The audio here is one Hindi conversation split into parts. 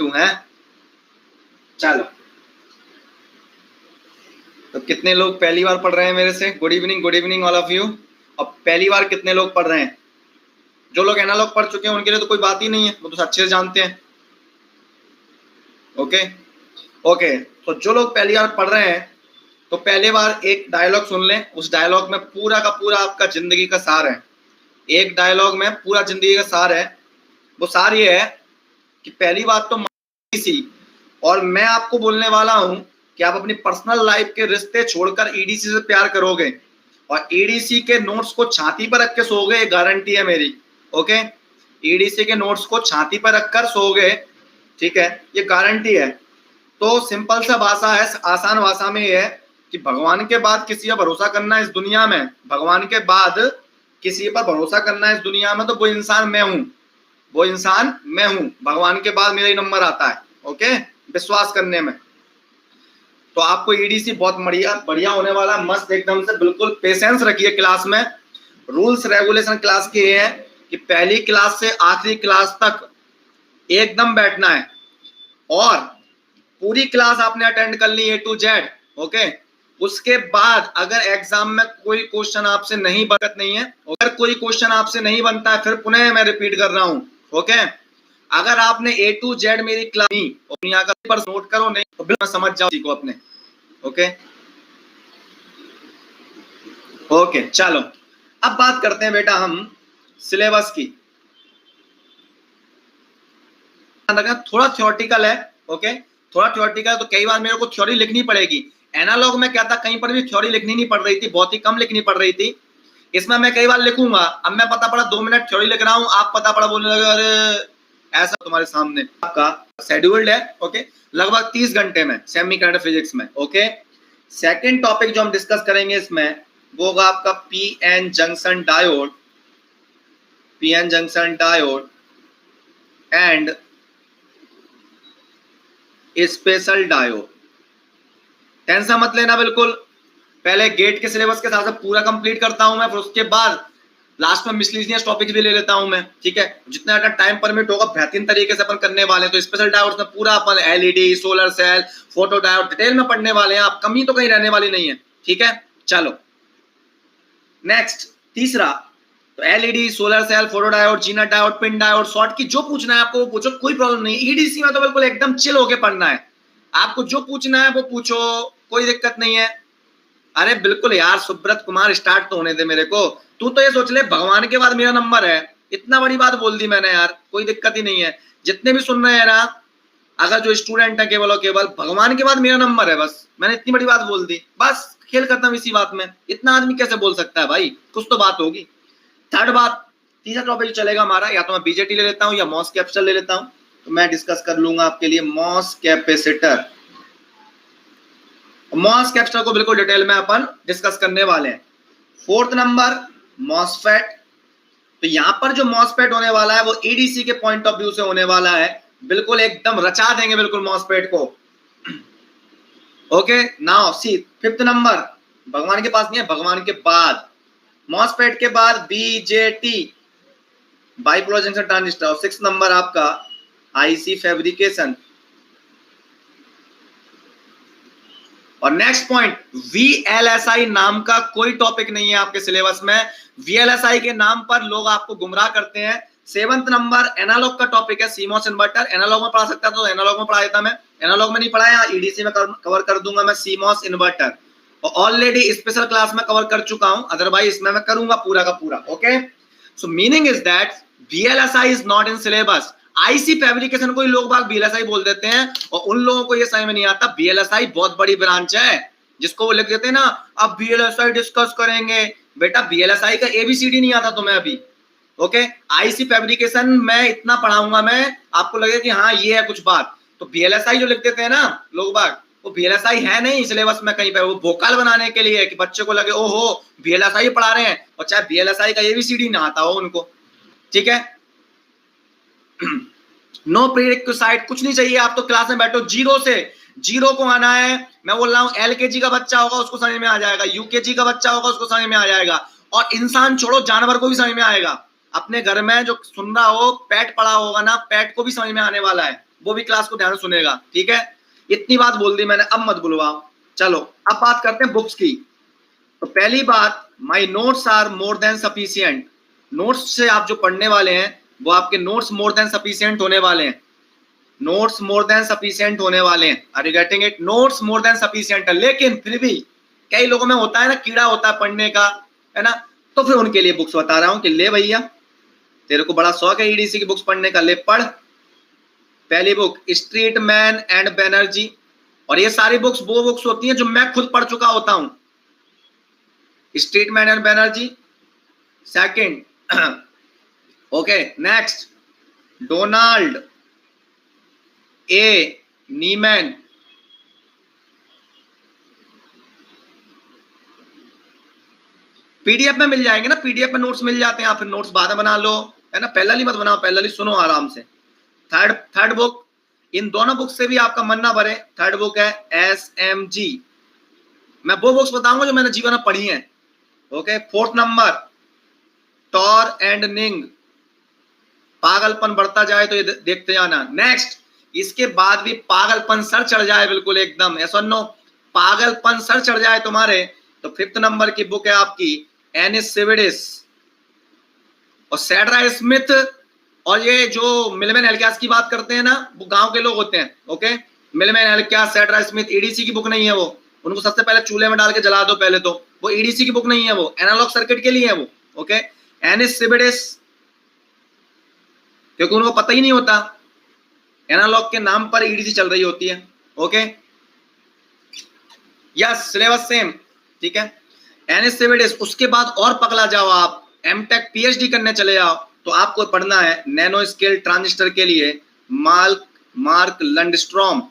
है। चलो, तो कितने लोग पहली बार पढ़ रहे हैं मेरे से? Good evening all of you. अब पहली बार कितने लोग पढ़ रहे हैं? जो लोग एनालॉग पढ़ चुके हैं उनके लिए तो कोई बात ही नहीं है, वो तो अच्छे से जानते हैं। ओके, तो जो लोग पहली बार पढ़ रहे हैं तो पहली बार एक डायलॉग सुन लें। उस डायलॉग में पूरा का पूरा आपका जिंदगी का सार है। एक डायलॉग में पूरा जिंदगी का सार है। वो सार ये है कि पहली बात तो ईडीसी, और मैं आपको बोलने वाला हूं कि आप अपनी पर्सनल लाइफ के रिश्ते छोड़कर ईडीसी से प्यार करोगे और ईडीसी के नोट्स को छाती पर रख के सोओगे, ये गारंटी है मेरी। ओके, ईडीसी के नोट्स को छाती पर रखकर सोओगे, ठीक है, ये गारंटी है। तो सिंपल सा भाषा है, आसान भाषा में ये है कि भगवान के बाद किसी पर भरोसा करना इस दुनिया में, भगवान के बाद किसी पर भरोसा करना इस दुनिया में, तो वो इंसान मैं हूं, वो इंसान मैं हूं। भगवान के बाद मेरा ही नंबर आता है। ओके, विश्वास करने में। तो आपको ईडीसी बहुत बढ़िया होने वाला, मस्त एकदम से। बिल्कुल पेशेंस रखिए क्लास में। रूल्स रेगुलेशन क्लास के ये है कि पहली क्लास से आखिरी क्लास तक एकदम बैठना है और पूरी क्लास आपने अटेंड कर ली A to Z। ओके, उसके बाद अगर एग्जाम में कोई क्वेश्चन आपसे नहीं बनता नहीं है, अगर कोई क्वेश्चन आपसे नहीं बनता है, फिर पुनः मैं रिपीट कर रहा हूं, ओके, अगर आपने A to Z मेरी क्लास पर नोट करो, नहीं तो बिल्कुल समझ जाओ को अपने। ओके, चलो अब बात करते हैं बेटा हम सिलेबस की। थोड़ा थ्योरेटिकल है। ओके, थोड़ा थ्योरेटिकल, तो कई बार मेरे को थ्योरी लिखनी पड़ेगी। एनालॉग में क्या था, कहीं पर भी थ्योरी लिखनी नहीं पड़ रही थी, बहुत ही कम लिखनी पड़ रही थी। इसमें मैं कई बार लिखूंगा। अब मैं पता पड़ा 2 मिनट थ्योरी लिख रहा हूं, आप पता पड़ा बोलने लगे अरे ऐसा तुम्हारे सामने। आपका शेड्यूल्ड है, ओके, लगभग 30 घंटे में सेमी कंडक्टर फिजिक्स में। ओके, सेकेंड टॉपिक जो हम डिस्कस करेंगे इसमें वो होगा आपका PN junction diode, PN junction diode and special diode. Tension मत लेना बिल्कुल, पहले गेट के सिलेबस के साथ पूरा कंप्लीट करता हूं मैं, फिर उसके बाद लास्ट में मिसलिनियस टॉपिक्स भी ले लेता हूं मैं, ठीक है। जितना टाइम परमिट होगा बेहतरीन तरीके से अपन करने वाले हैं। तो स्पेशल डायोड्स में पूरा अपन LED, solar cell, photo diode detail में पढ़ने वाले हैं, आप कमी तो कहीं रहने वाली नहीं है, ठीक है। चलो नेक्स्ट, तीसरा, तो LED, solar cell, photo diode, zener diode, PIN diode, Schottky जो पूछना है आपको वो पूछो, कोई प्रॉब्लम नहीं। ईडीसी में तो बिल्कुल एकदम चिल होके पढ़ना है, आपको जो पूछना है वो पूछो, कोई दिक्कत नहीं है। अरे बिल्कुल यार सुब्रत कुमार, स्टार्ट तो होने दे मेरे को। तू तो ये सोच ले भगवान के बाद मेरा नंबर है, इतना बड़ी बात बोल दी मैंने यार, कोई दिक्कत ही नहीं है। जितने भी सुन रहे हैं ना, अगर जो स्टूडेंट है केवल और केवल भगवान के बाद मेरा नंबर है, बस मैंने इतनी बड़ी बात बोल दी, बस खेल खत्म इसी बात में। इतना आदमी कैसे बोल सकता है भाई, कुछ तो बात होगी। थर्ड बात, तीसरा टॉपिक चलेगा हमारा, या तो मैं बीजेटी ले लेता हूं या मॉस कैपेसिटर ले लेता हूं। तो मैं डिस्कस कर लूंगा आपके लिए मॉस कैपेसिटर। मॉस कैपेसिटर को बिल्कुल डिटेल में अपन डिस्कस करने वाले हैं। Fourth number MOSFET. तो यहां पर जो मॉसफेट होने वाला है वो ईडीसी के पॉइंट ऑफ व्यू से होने वाला है, बिल्कुल एकदम रचा देंगे बिल्कुल मॉसफेट को। Okay, now C fifth number, भगवान के पास नहीं है, भगवान के बाद मॉसफेट के बाद BJT, bipolar junction transistor. Six number आपका आईसी फैब्रिकेशन। और नेक्स्ट पॉइंट, वीएलएसआई नाम का कोई टॉपिक नहीं है आपके सिलेबस में। वीएलएसआई के नाम पर लोग आपको गुमराह करते हैं। सेवंथ नंबर एनालॉग का टॉपिक है, सीमॉस इन्वर्टर। एनालॉग में पढ़ा सकता तो एनालॉग में पढ़ा देता मैं, एनालॉग में नहीं पढ़ाया, ईडीसी में कवर कर दूंगा मैं सीमॉस इन्वर्टर। और ऑलरेडी स्पेशल क्लास में कवर कर चुका हूं, अदरवाइज इसमें मैं करूंगा पूरा का पूरा। Okay, so meaning is that VLSI is not in syllabus. IC fabrication को ही लोग बाग वीएलएसआई बोल देते हैं और उन लोगों को ये समझ में नहीं आता वीएलएसआई बहुत बड़ी ब्रांच है, जिसको वो लिख देते हैं ना अब वीएलएसआई डिस्कस करेंगे। बेटा वीएलएसआई का एबीसीडी नहीं आता तुम्हें अभी। ओके, आईसी फैब्रिकेशन में इतना पढ़ाऊंगा मैं, आपको लगेगा कि हाँ ये है कुछ बात। तो वीएलएसआई जो लिख देते हैं ना लोग बाग, वो वीएलएसआई है नहीं सिलेबस में कहीं पे, वो भोकाल बनाने के लिए कि बच्चे को लगे ओहो वीएलएसआई पढ़ा रहे हैं, और चाहे वीएलएसआई का एबीसीडी ना आता हो उनको, ठीक है। नो प्रीरिक्विसाइट, कुछ नहीं चाहिए, आप तो क्लास में बैठो, जीरो से जीरो को आना है। मैं बोल रहा हूं एलकेजी का बच्चा होगा उसको समझ में आ जाएगा, यूकेजी का बच्चा होगा उसको समझ में आ जाएगा, और इंसान छोड़ो जानवर को भी समझ में आएगा। अपने घर में जो सुन रहा हो पेट पड़ा होगा ना, पेट को भी समझ में आने वाला है। वो भी क्लास को ध्यान से सुनेगा, ठीक है। इतनी बात बोल दी मैंने, अब मत बुलवाओ। चलो अब बात करते हैं बुक्स की। तो पहली बात, my notes are more than sufficient. Notes से आप जो पढ़ने वाले हैं वो आपके नोट्स मोर देन सफिशियंट होने वाले हैं, नोट्स मोर देन सफिशियंट होने वाले हैं। Are you getting it? Notes more than sufficient है, लेकिन फिर भी कई लोगों में होता है ना, कीड़ा होता है पढ़ने का, है ना, तो फिर उनके लिए बुक्स बता रहा हूं कि ले भैया, तेरे को बड़ा शौक है ईडीसी की बुक्स पढ़ने का, ले पढ़। पहली book street man and Banerjee, और ये सारी बुक्स वो बुक्स होती हैं जो मैं खुद पढ़ चुका होता हूं। Streetman and Banerjee second. Okay next, Donald A Neamen, PDF में मिल जाएंगे ना, पीडीएफ में नोट्स मिल जाते हैं, आप फिर नोट्स बाद में बना लो, है ना, पहला ही मत बनाओ, पहला ही सुनो आराम से। थर्ड बुक, इन दोनों बुक से भी आपका मन ना भरे, थर्ड बुक है एसएमजी। मैं वो बुक्स बताऊंगा जो मैंने जीवन में पढ़ी हैं। Okay, fourth number Taur and Ning, पागलपन बढ़ता जाए तो ये देखते जाना। नेक्स्ट, इसके बाद भी पागलपन सर चढ़ जाए बिल्कुल एकदम, ऐसा नो, पागलपन सर चढ़ जाए तुम्हारे, तो फिफ्थ नंबर की बुक है आपकी एनिस सिविडिस और सैड्रा स्मिथ। और ये जो मिलमैन एल्कियास की बात करते हैं ना, वो गांव के लोग होते हैं। ओके, मिलमैन एल्कियास, सैड्रा स्मिथ, ईडीसी की बुक नहीं है वो, उनको सबसे पहले चूल्हे में डाल के जला दो पहले तो, वो ईडीसी की बुक नहीं है, वो एनालॉग सर्किट के लिए है वो। ओके, एनिस सिविडिस, क्योंकि उनको पता ही नहीं होता, एनालॉग के नाम पर ईडीसी चल रही होती है। ओके, यस, सिलेबस सेम, ठीक है। एनिस सिविडिस, उसके बाद और पकड़ा जाओ आप, एमटेक पीएचडी करने चले जाओ, तो आपको पढ़ना है नैनो स्केल ट्रांजिस्टर के लिए मार्क लंडस्ट्रॉम।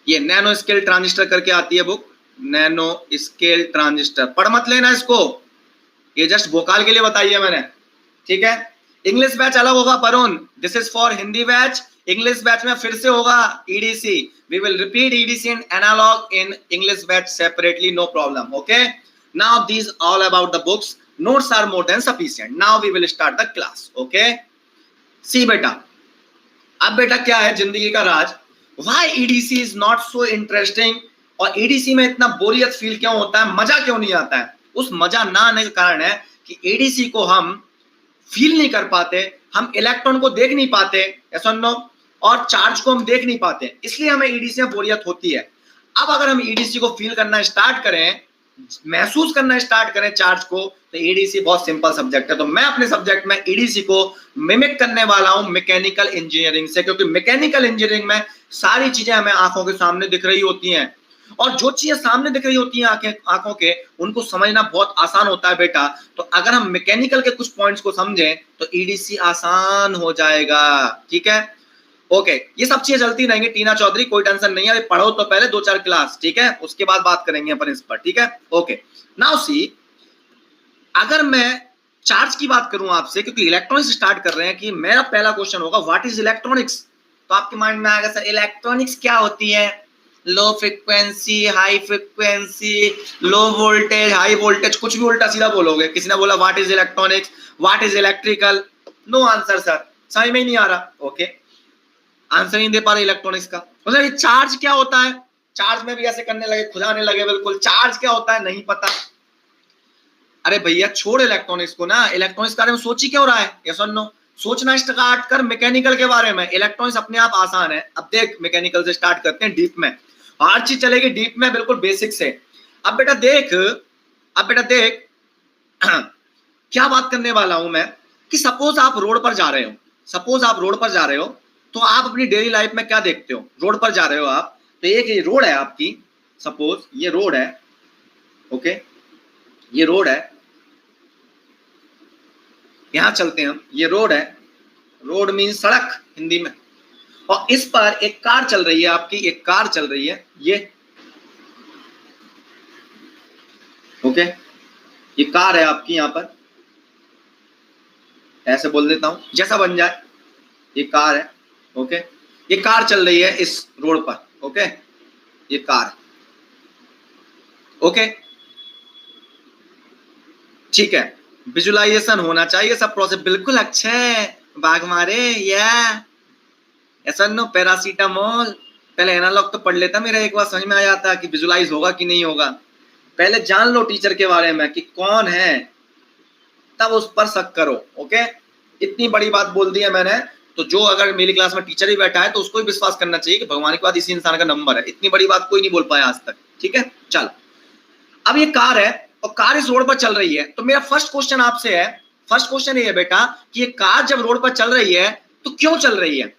ये नैनो स्केल ट्रांजिस्टर करके आती है बुक, नैनो स्केल ट्रांजिस्टर, पढ़ मत लेना इसको, ये जस्ट वोकाल के लिए बताई है मैंने, ठीक है। इंग्लिश बैच अलग होगा Varun, this is for Hindi batch. English batch में फिर से होगा EDC, we will repeat EDC and analogue in English batch separately, no problem. Okay, now this all about the books, notes are more than sufficient. Now we will start the class. Okay, see बेटा, अब बेटा क्या है जिंदगी का राज, why EDC is not so interesting, और EDC में इतना बोरियत फील क्यों होता है, मजा क्यों नहीं आता है। उस मजा ना आने का कारण है कि EDC को हम फील नहीं कर पाते, हम इलेक्ट्रॉन को देख नहीं पाते, ऐसा नो, और चार्ज को हम देख नहीं पाते, इसलिए हमें EDC में बोरियत होती है। अब अगर हम EDC को फील करना स्टार्ट करें, महसूस करना स्टार्ट करें चार्ज को, तो ईडीसी बहुत सिंपल सब्जेक्ट है। तो मैं अपने सब्जेक्ट में ईडीसी को मिमिक करने वाला हूं मैकेनिकल इंजीनियरिंग से, क्योंकि मैकेनिकल इंजीनियरिंग में सारी चीजें हमें आंखों के सामने दिख रही होती हैं, और जो चीजें सामने दिख रही होती हैं आंखों के, उनको समझना बहुत आसान होता है बेटा। तो अगर हम मैकेनिकल के कुछ पॉइंट्स को समझें तो ईडीसी आसान हो जाएगा, ठीक है। ओके, ये सब चीजें चलती रहेंगी, टीना चौधरी कोई टेंशन नहीं है, पढ़ो तो पहले 2-4 क्लास, ठीक है, उसके बाद बात करेंगे अपन इस पर, ठीक है। ओके, नाउ सी, अगर मैं चार्ज की बात करूं आपसे, क्योंकि इलेक्ट्रॉनिक्स स्टार्ट कर रहे हैं, कि मेरा पहला क्वेश्चन होगा व्हाट इज इलेक्ट्रॉनिक्स, तो आपके माइंड में आएगा सर इलेक्ट्रॉनिक्स क्या होती है, low frequency, high frequency, low voltage, high voltage, कुछ भी उल्टा सीधा बोलोगे। किसी ने बोला what is electronics, what is electrical, no answer sir, समझ में ही नहीं आ रहा। ओके, आंसर नहीं दे पा रहे इलेक्ट्रॉनिक्स का, मतलब ये चार्ज क्या होता है, चार्ज में भी ऐसे करने लगे, खुदाने लगे बिल्कुल, चार्ज क्या होता है नहीं पता। अरे भैया छोड़ इलेक्ट्रॉनिक्स को ना, इलेक्ट्रॉनिक्स के बारे में सोची क्यों रहा है, ये सुनो, सोचना स्टार्ट कर मैकेनिकल के बारे में। इलेक्ट्रॉनिक्स अपने आप आसान है, अब देख मैकेनिकल से स्टार्ट करते हैं, डीप में हर चीज चलेगी, डीप में बिल्कुल बेसिक से। अब बेटा देख क्या बात करने वाला हूं मैं, कि सपोज आप रोड पर जा रहे हो, तो आप अपनी डेली लाइफ में क्या देखते हो, रोड पर जा रहे हो आप, तो एक ये रोड है आपकी, सपोज ये रोड है, ओके, ये रोड है, यहां चलते हैं हम, ये रोड है, रोड मीन्स सड़क हिंदी में, और इस पर एक कार चल रही है आपकी, एक कार चल रही है, ये ओके, ये कार है आपकी, यहां पर ऐसे बोल देता हूं जैसा बन जाए, ये कार है, ओके, ये कार चल रही है इस रोड पर, ओके, ये कार, ओके, ठीक है, विजुअलाइजेशन होना चाहिए सब प्रोसेस, बिल्कुल अच्छे बाघ मारे, या ऐसा नो पैरासीटामोल, पहले एनालॉग तो पढ़ लेता, मेरा एक बार समझ में आ जाता कि विजुलाइज होगा कि नहीं होगा। पहले जान लो टीचर के बारे में कि कौन है, तब उस पर शक करो। ओके, इतनी बड़ी बात बोल दी है मैंने, तो जो अगर मेरी क्लास में टीचर ही बैठा है तो उसको भी विश्वास करना चाहिए कि भगवान के बाद इसी इंसान का नंबर है। इतनी बड़ी बात कोई नहीं बोल पाया आज तक। ठीक है, चल अब ये कार है और कार इस रोड पर चल रही है, तो मेरा फर्स्ट क्वेश्चन आपसे है, फर्स्ट क्वेश्चन ये है बेटा कि ये कार जब रोड पर चल रही है तो क्यों चल रही है?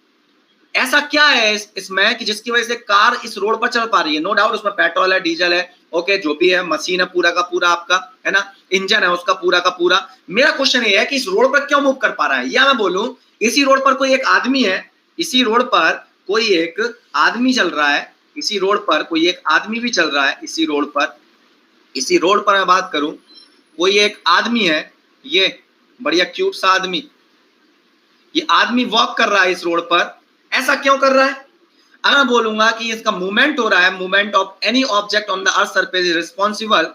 ऐसा क्या है इसमें कि जिसकी वजह से कार इस रोड पर चल पा रही है? नो डाउट उसमें पेट्रोल है, डीजल है, ओके, जो भी है, मशीन है पूरा का पूरा आपका, है ना, इंजन है उसका पूरा का पूरा। मेरा क्वेश्चन ये है कि इस रोड पर क्यों मूव कर पा रहा है? या मैं बोलूं इसी रोड पर कोई एक आदमी है, इसी रोड पर कोई एक आदमी चल रहा है, इसी रोड पर कोई एक आदमी भी चल रहा है, इसी रोड पर मैं बात करूं, कोई एक आदमी है, ये बढ़िया क्यूट सा आदमी, ये आदमी वॉक कर रहा है इस रोड पर। ऐसा क्यों कर रहा है? अगर मैं बोलूंगा कि इसका मूवमेंट हो रहा है, movement of any object on the earth surface is responsible,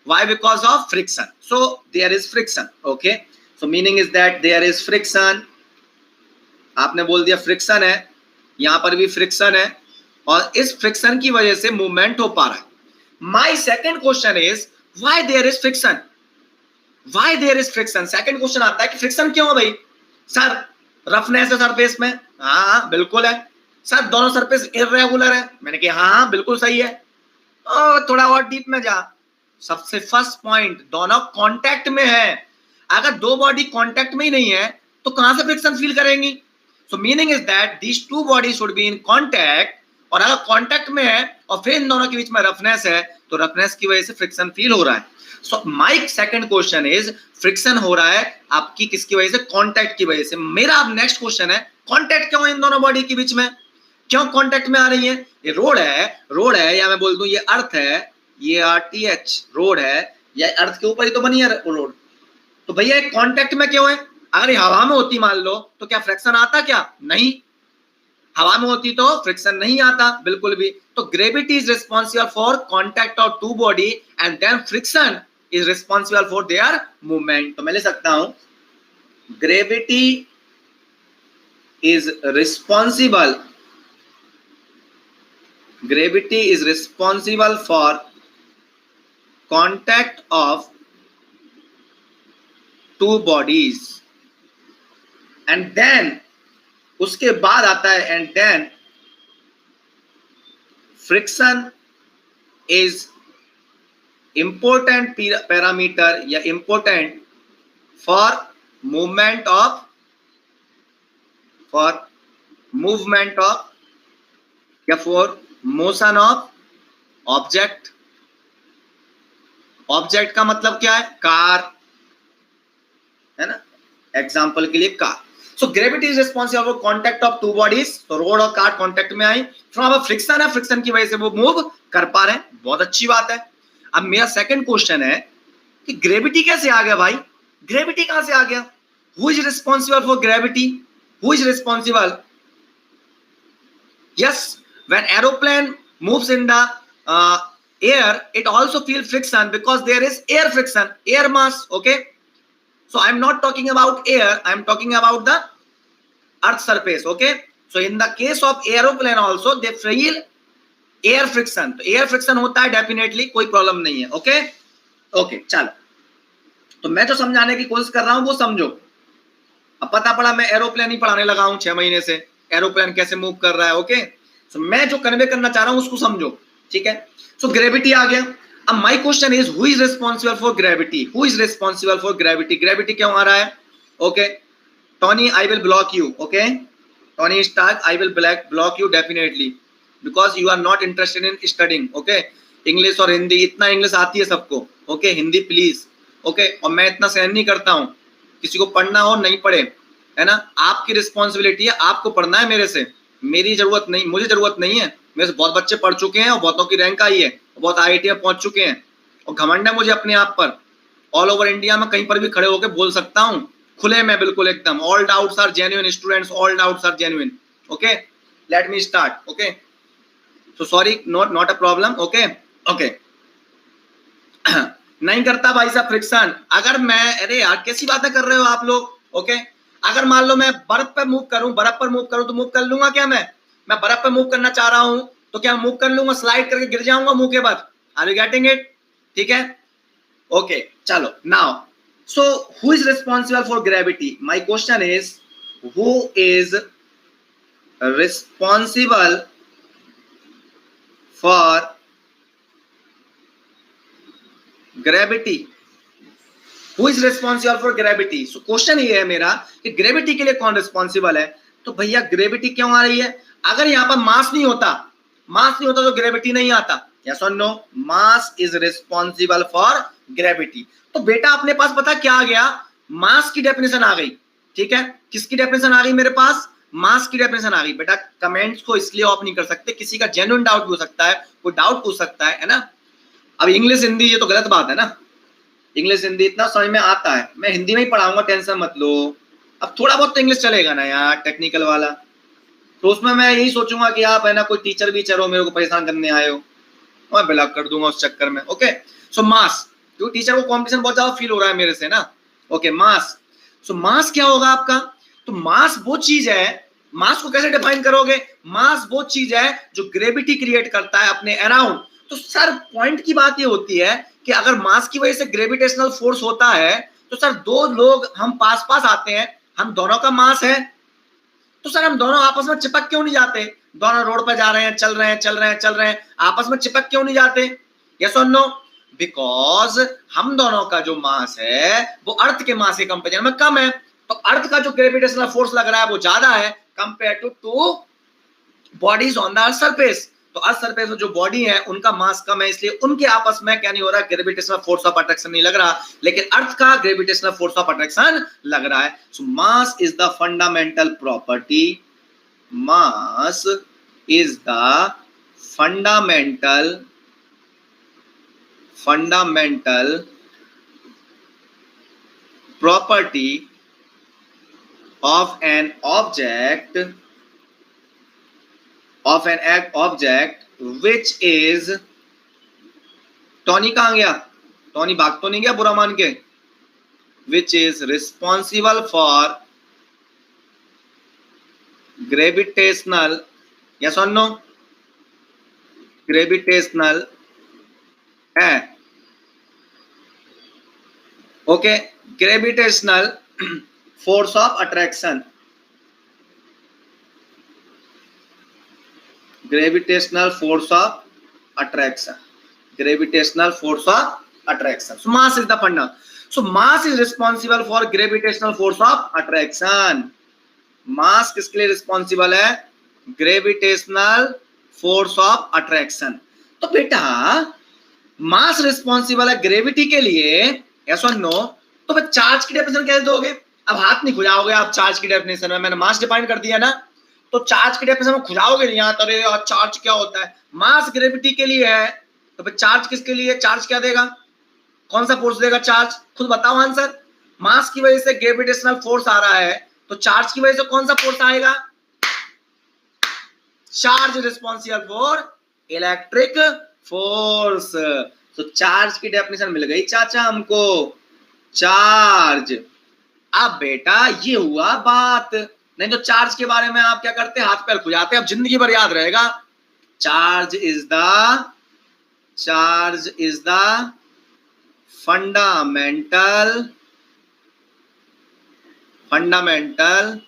why? Because of friction. So there is friction. Okay, so meaning is that there is friction. आपने बोल दिया फ्रिक्शन है, यहां पर भी फ्रिक्शन है, और इस फ्रिक्शन की वजह से मूवमेंट हो पा रहा है। My second question is why there is friction? Why there is friction? Second question आता है कि फ्रिक्शन क्यों है भाई? सर रफनेस है सरफेस में, हाँ बिल्कुल है। सर दोनों सरफेस इर्रेगुलर है, मैंने कहा हाँ बिल्कुल सही है। थोड़ा और डीप में जा, सबसे फर्स्ट पॉइंट, दोनों कांटेक्ट में है। अगर दो बॉडी कांटेक्ट में ही नहीं है तो कहां से फ्रिक्शन फील करेंगी? So meaning is that these two body should be in contact, और अगर कांटेक्ट में है और फिर इन दोनों के बीच में रफनेस है तो रफनेस की वजह से फ्रिक्शन फील हो रहा है। So my second question is friction हो रहा है आपकी किसकी वजह से? कांटेक्ट की वजह से। मेरा अब नेक्स्ट क्वेश्चन है कांटेक्ट क्यों है इन दोनों बॉडी के बीच में? क्यों कांटेक्ट में आ रही है? ये रोड है, या मैं बोल दूं ये अर्थ है, ये RTH रोड है, या अर्थ के ऊपर ही तो बनी है रोड, तो भैया एक कांटेक्ट में क्यों है? अगर ये हवा में होती मान लो तो क्या फ्रिक्शन आता? क्या नहीं, हवा में होती तो फ्रिक्शन नहीं आता बिल्कुल भी। तो gravity is responsible for contact of two body and then friction is responsible for their movement. तो मैं ले सकता हूं gravity is responsible, gravity is responsible for contact of two bodies, and then उसके बाद आता है and then friction is important parameter या important for movement of या for motion of object. Object का मतलब क्या है? कार, है ना, एग्जांपल के लिए car. So gravity is responsible for contact of two bodies, तो रोड और कार कांटेक्ट में आई, फिर अब फ्रिक्शन है, फ्रिक्शन की वजह से वो मूव कर पा रहे हैं, बहुत अच्छी बात है। अब मेरा सेकंड क्वेश्चन है कि ग्रेविटी कैसे आ गया भाई? ग्रेविटी कहां से आ गया? Who is responsible for gravity? Who is responsible? Yes, when aeroplane moves in the air, it also feels friction because there is air friction, air mass. Okay, so I'm not talking about air, I'm talking about the earth surface. Okay, so in the case of aeroplane also they feel air friction, तो air friction होता है definitely, कोई प्रॉब्लम नहीं है। ओके ओके, चलो, तो मैं जो समझाने की कोशिश कर रहा हूं वो समझो। अब पता पड़ा मैं एरोप्लेन ही पढ़ाने लगा हूं 6 महीने से, एरोप्लेन कैसे मूव कर रहा है। ओके, so, मैं जो कन्वे करना चाह रहा हूं उसको समझो, ठीक है। सो ग्रेविटी आ गया। अब my question is who is responsible for gravity? Who is responsible for gravity? Gravity क्यों आ रहा है? Okay, Tony I will block you. Okay, Tony Stark I will block you definitely because you are not interested in studying. Okay, English और हिंदी, इतना इंग्लिश आती है सबको। Okay, Hindi please. ओके, और मैं इतना सहन नहीं करता हूं किसी को पढ़ना हो नहीं पढ़े, है ना, आपकी रिस्पॉन्सिबिलिटी है, आपको पढ़ना है मेरे से, मेरी जरूरत नहीं, मुझे जरूरत नहीं है। मेरे से बहुत बच्चे पढ़ चुके हैं और बहुतों की रैंक आई है, बहुत IIT में पहुंच चुके हैं, और घमंड है मुझे अपने आप पर। ऑल ओवर इंडिया में कहीं पर भी खड़े होकर बोल सकता हूं खुले में, बिल्कुल एकदम। All doubts are genuine students, all doubts are genuine. Okay, let me start. Okay, so sorry, not a problem. Okay okay, नहीं करता भाई साहब फ्रिक्शन। अगर मैं, अरे यार कैसी बातें कर रहे हो आप लोग। ओके, अगर मान लो मैं बर्फ पर मूव करूं तो मूव कर लूंगा क्या? मैं बर्फ पर मूव करना चाह रहा हूं तो क्या मूव कर लूंगा? स्लाइड करके गिर जाऊंगा मुंह के बाद। Are you getting it? ठीक है, ओके चलो now, so who is responsible for gravity? My question is who is responsible for gravity? Who is responsible for gravity? So question ये है मेरा कि ग्रेविटी के लिए कौन रिस्पॉन्सिबल है? तो भैया ग्रेविटी क्यों आ रही है? अगर यहां पर मास नहीं होता तो ग्रेविटी नहीं आता। यस और no? Mass is responsible for gravity. तो बेटा अपने पास पता क्या आ गया? मास की डेफिनेशन आ गई। ठीक है, किसकी डेफिनेशन आ गई मेरे पास? मास की डेफिनेशन आ गई। बेटा कमेंट्स को इसलिए ऑफ नहीं कर सकते, किसी का जेन्युइन डाउट हो सकता है, कोई डाउट पूछ सकता है ना। अब इंग्लिश हिंदी ये तो गलत बात है ना, इंग्लिश हिंदी इतना समझ में आता है, मैं हिंदी में ही पढ़ाऊंगा, टेंशन मत लो। अब थोड़ा बहुत तो इंग्लिश चलेगा ना यार, टेक्निकल वाला, तो उसमें मैं यही सोचूंगा कि आप है ना कोई टीचर वीचर हो, मेरे को परेशान करने आए हो, मैं ब्लॉक कर दूंगा उस चक्कर में। ओके, सो मास, क्योंकि टीचर को कॉम्पिटिशन बहुत ज्यादा फील हो रहा है मेरे से ना। ओके मास, सो मास क्या होगा आपका? तो मास वो चीज है, मास को कैसे डिफाइन करोगे? मास वो चीज है जो ग्रेविटी क्रिएट करता है अपने अराउंड। तो सर पॉइंट की बात ये होती है कि अगर मास की वजह से ग्रेविटेशनल फोर्स होता है तो सर दो लोग हम पास पास आते हैं, हम दोनों का मास है, तो सर हम दोनों आपस में चिपक क्यों नहीं जाते? दोनों रोड पर जा रहे हैं, चल रहे हैं, आपस में चिपक क्यों नहीं जाते? यस और नो? बिकॉज हम दोनों का जो मास है वो अर्थ के मास के कंपेरिजन में कम है, तो अर्थ का जो ग्रेविटेशनल फोर्स लग रहा है वो ज्यादा है compare two bodies on the earth surface. तो अर्थ सरफेस में जो बॉडी है उनका मास कम है, इसलिए उनके आपस में क्या नहीं हो रहा? ग्रेविटेशनल फोर्स ऑफ अट्रैक्शन नहीं लग रहा, लेकिन अर्थ का ग्रेविटेशनल फोर्स ऑफ अट्रैक्शन लग रहा है। So mass is the fundamental property, mass is the fundamental property of an object which is, Tony कहां गया? टॉनी भाग तो नहीं गया बुरा मान के? which is responsible for gravitational, yes or no? gravitational है, okay, gravitational force of attraction, gravitational force of attraction, gravitational force of attraction. So mass is the funda, so mass is responsible for gravitational force of attraction. Mass किसके लिए रिस्पॉन्सिबल है? Gravitational force of attraction. तो बेटा मास रिस्पॉन्सिबल है ग्रेविटी के लिए, यस और नो? तो भाई चार्ज की डेफिनेशन कैसे दोगे? अब हाथ नहीं खुजाओगे आप चार्ज की डेफिनेशन में, मैंने मास डिफाइन कर दिया ना, तो चार्ज की डेफिनेशन में खुजाओगे नहीं हाथ, अरे यार चार्ज क्या होता है? मास ग्रेविटी के लिए है, तो भाई चार्ज किसके लिए? चार्ज क्या देगा? कौन सा फोर्स देगा चार्ज? खुद बताओ आंसर। मास की वजह से ग्रेविटेशनल फोर्स आ रहा है, तो चार्ज की वजह से कौन सा फोर्स आएगा? Charge responsible for electric force. तो चार्ज की डेफिनेशन मिल गई चाचा हमको, चार्ज। अब बेटा ये हुआ बात, नहीं तो चार्ज के बारे में आप क्या करते? हाथ पैर खुजाते, अब जिंदगी भर याद रहेगा। Charge is the fundamental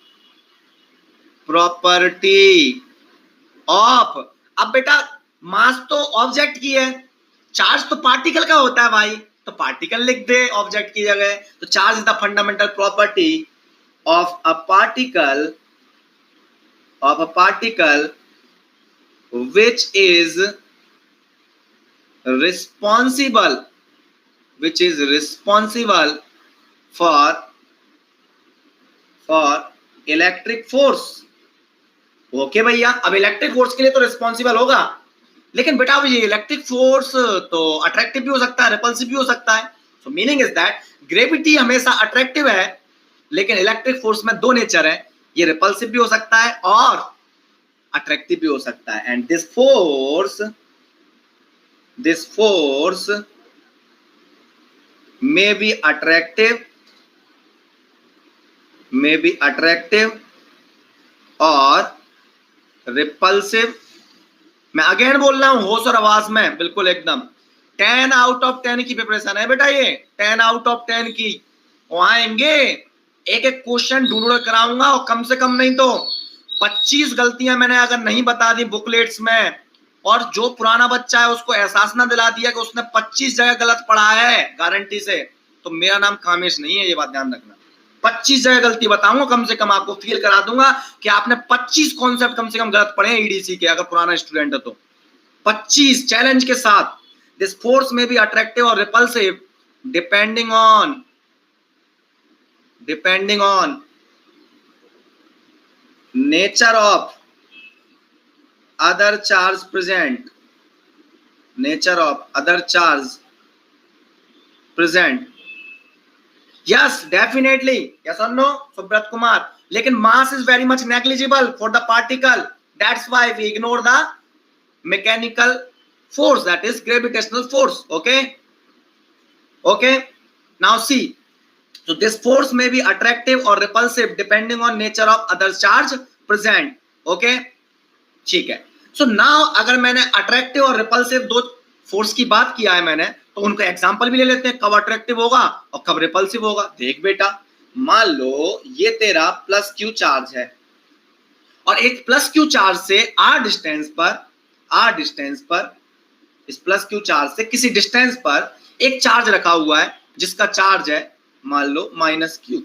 property of, अब बेटा मास तो ऑब्जेक्ट की है, चार्ज तो पार्टिकल का होता है भाई, तो पार्टिकल लिख दे ऑब्जेक्ट की जगह। तो charge is the fundamental property of a particle which is responsible for electric force. Okay भैया, अब इलेक्ट्रिक फोर्स के लिए तो रिस्पॉन्सिबल होगा, लेकिन बेटा ये इलेक्ट्रिक फोर्स तो अट्रैक्टिव भी हो सकता है, रिपल्सिव भी हो सकता है। So meaning is that gravity हमेशा अट्रैक्टिव है, लेकिन इलेक्ट्रिक फोर्स में दो नेचर है, ये रिपल्सिव भी हो सकता है और अट्रैक्टिव भी हो सकता है। And this force may be attractive may be attractive or repulsive। मैं अगेन बोल रहा हूं होश और आवाज में बिल्कुल एकदम 10 आउट ऑफ 10 की प्रिपरेशन है बेटा, ये 10 आउट ऑफ 10 की। वहां आएंगे एक एक क्वेश्चन ढूंढ कराऊंगा और कम से कम नहीं तो 25 गलतियां मैंने अगर नहीं बता दी बुकलेट्स में, और जो पुराना बच्चा है उसको एहसास ना दिला दिया कि उसने 25 जगह गलत पढ़ा है गारंटी से, तो मेरा नाम कामेश नहीं है, ये बात ध्यान रखना। 25 जगह गलती बताऊंगा, कम से कम आपको फील करा दूंगा कि आपने 25 कॉन्सेप्ट कम से कम गलत पढ़े हैं ईडीसी के, अगर पुराना स्टूडेंट है तो 25 चैलेंज के साथ। दिस फोर्स में बी अट्रैक्टिव और repulsive depending on nature of other charge present, nature of other charge present। yes definitely, yes or no Subrat Kumar, लेकिन mass is very much negligible for the particle, that's why we ignore the mechanical force, that is gravitational force। okay now see, so this force may be attractive or repulsive depending on nature of other charge present। okay ठीक है। सो नाउ अगर मैंने अट्रैक्टिव और रिपल्सिव दो फोर्स की बात किया है मैंने, तो उनको एग्जांपल भी ले लेते हैं, कब अट्रैक्टिव होगा और कब रिपल्सिव होगा। देख बेटा, मान लो ये तेरा प्लस क्यू चार्ज है और एक प्लस क्यू चार्ज से आर डिस्टेंस पर इस प्लस क्यू चार्ज से किसी डिस्टेंस पर एक चार्ज रखा हुआ है जिसका चार्ज है मान लो माइनस क्यू।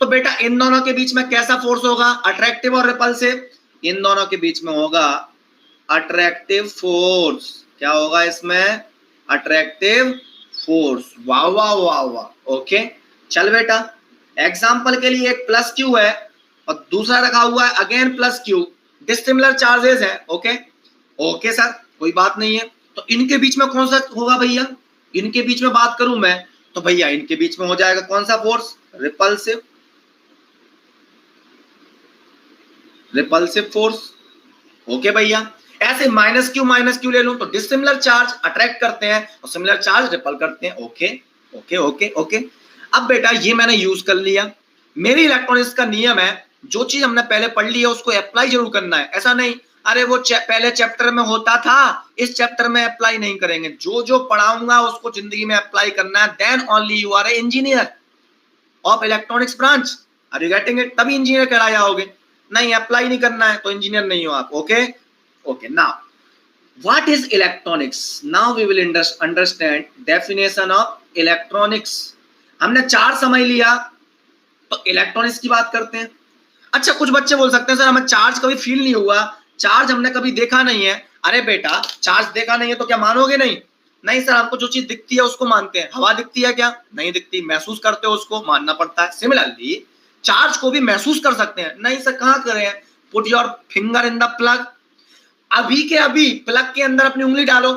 तो बेटा इन दोनों के बीच में कैसा फोर्स होगा, अट्रैक्टिव और रिपल्सिव? इन दोनों के बीच में होगा अट्रैक्टिव फोर्स। क्या होगा इसमें? Attractive force. वाह वाह वाह वाह। ओके चल बेटा, एग्जांपल के लिए एक प्लस क्यू है और दूसरा रखा हुआ है again plus Q, dissimilar charges है। ओके ओके सर कोई बात नहीं है। तो इनके बीच में कौन सा होगा भैया? इनके बीच में बात करूं मैं तो भैया इनके बीच में हो जाएगा कौन सा फोर्स? Repulsive force. ओके भैया, ऐसे माइनस क्यू ले लूं तो डिसिमिलर चार्ज अट्रैक्ट करते हैं और सिमिलर चार्ज रिपल करते हैं। Okay okay okay okay. अब बेटा ये मैंने यूज कर लिया, मेरी इलेक्ट्रॉनिक्स का नियम है जो चीज हमने पहले पढ़ ली है उसको अप्लाई जरूर करना है। ऐसा नहीं अरे वो पहले चैप्टर में होता था इस चैप्टर में अप्लाई नहीं करेंगे, जो जो पढ़ाऊंगा उसको जिंदगी में अप्लाई करना है। Then only you are a engineer of electronics branch. Are you getting it? तभी इंजीनियर कहलाए जाओगे। नहीं अप्लाई नहीं करना है तो इंजीनियर नहीं हो आप। Okay okay now what is electronics? Now we will understand definition of electronics. हमने चार समझ लिया तो इलेक्ट्रॉनिक्स की बात करते हैं। अच्छा कुछ बच्चे बोल सकते हैं सर हमें चार्ज कभी फील नहीं हुआ, चार्ज हमने कभी देखा नहीं है। अरे बेटा चार्ज देखा नहीं है तो क्या मानोगे नहीं? नहीं सर हमको जो चीज दिखती है उसको मानते हैं। हवा दिखती है क्या? नहीं दिखती। महसूस करते हो उसको, मानना पड़ता है। सिमिलरली चार्ज को भी महसूस कर सकते हैं। नहीं सर कहां करें? Put your finger in the plug, अभी के अभी प्लग के अंदर अपनी उंगली डालो,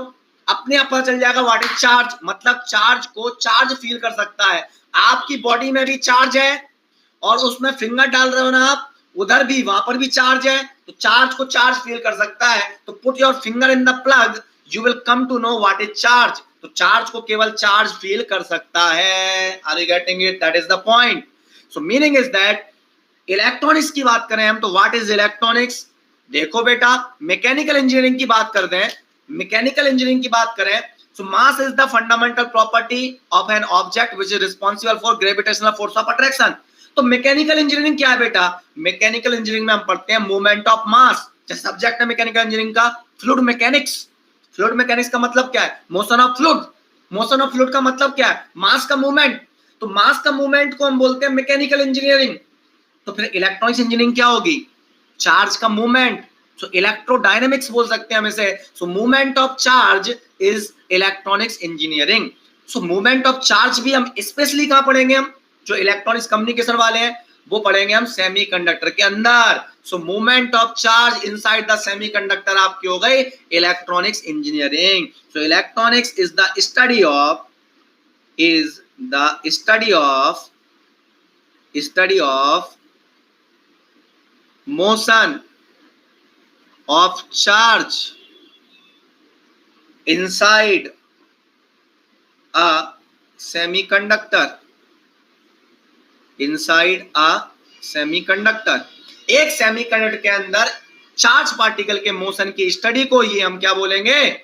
अपने आप पता चल जाएगा व्हाट इज चार्ज। मतलब चार्ज को चार्ज फील कर सकता है। आपकी बॉडी में भी चार्ज है और उसमें फिंगर डाल रहे हो ना आप, उधर भी वहां पर भी चार्ज है, तो चार्ज को चार्ज फील कर सकता है। तो put your finger in the plug, you will come to know what is charge. तो चार्ज को केवल चार्ज फील कर सकता है। Are you getting it? That is the point. So meaning is that electronics की बात करें हम तो व्हाट इज इलेक्ट्रॉनिक्स? देखो बेटा मैकेनिकल इंजीनियरिंग की बात करते हैं। मैकेनिकल इंजीनियरिंग की बात करें so mass is the fundamental property of an object which is responsible for gravitational force of attraction। तो मैकेनिकल इंजीनियरिंग क्या है बेटा? मैकेनिकल इंजीनियरिंग में हम पढ़ते हैं मूवमेंट ऑफ मास। जैसे सब्जेक्ट है मैकेनिकल इंजीनियरिंग का फ्लूइड मैकेनिक्स। फ्लूइड मैकेनिक्स का मतलब क्या है? Motion of fluid. Motion of fluid का मतलब क्या है? मास का मूवमेंट। तो मास का मूवमेंट को हम बोलते हैं मैकेनिकल इंजीनियरिंग। तो फिर इलेक्ट्रॉनिक्स इंजीनियरिंग क्या होगी? चार्ज का मूवमेंट। सो इलेक्ट्रोडायनेमिक्स बोल सकते हैं हम इसे। So movement of charge is electronics engineering. So movement of charge भी हम स्पेशली कहां पढ़ेंगे? हम जो इलेक्ट्रॉनिक्स कम्युनिकेशन वाले हैं वो पढ़ेंगे हम सेमीकंडक्टर के अंदर। So movement of charge inside the semiconductor आपकी हो गई electronics engineering. So electronics is the study of motion of charge inside a semiconductor semiconductor. एक सेमीकंडक्टर के अंदर चार्ज पार्टिकल के मोशन की स्टडी को ही हम क्या बोलेंगे,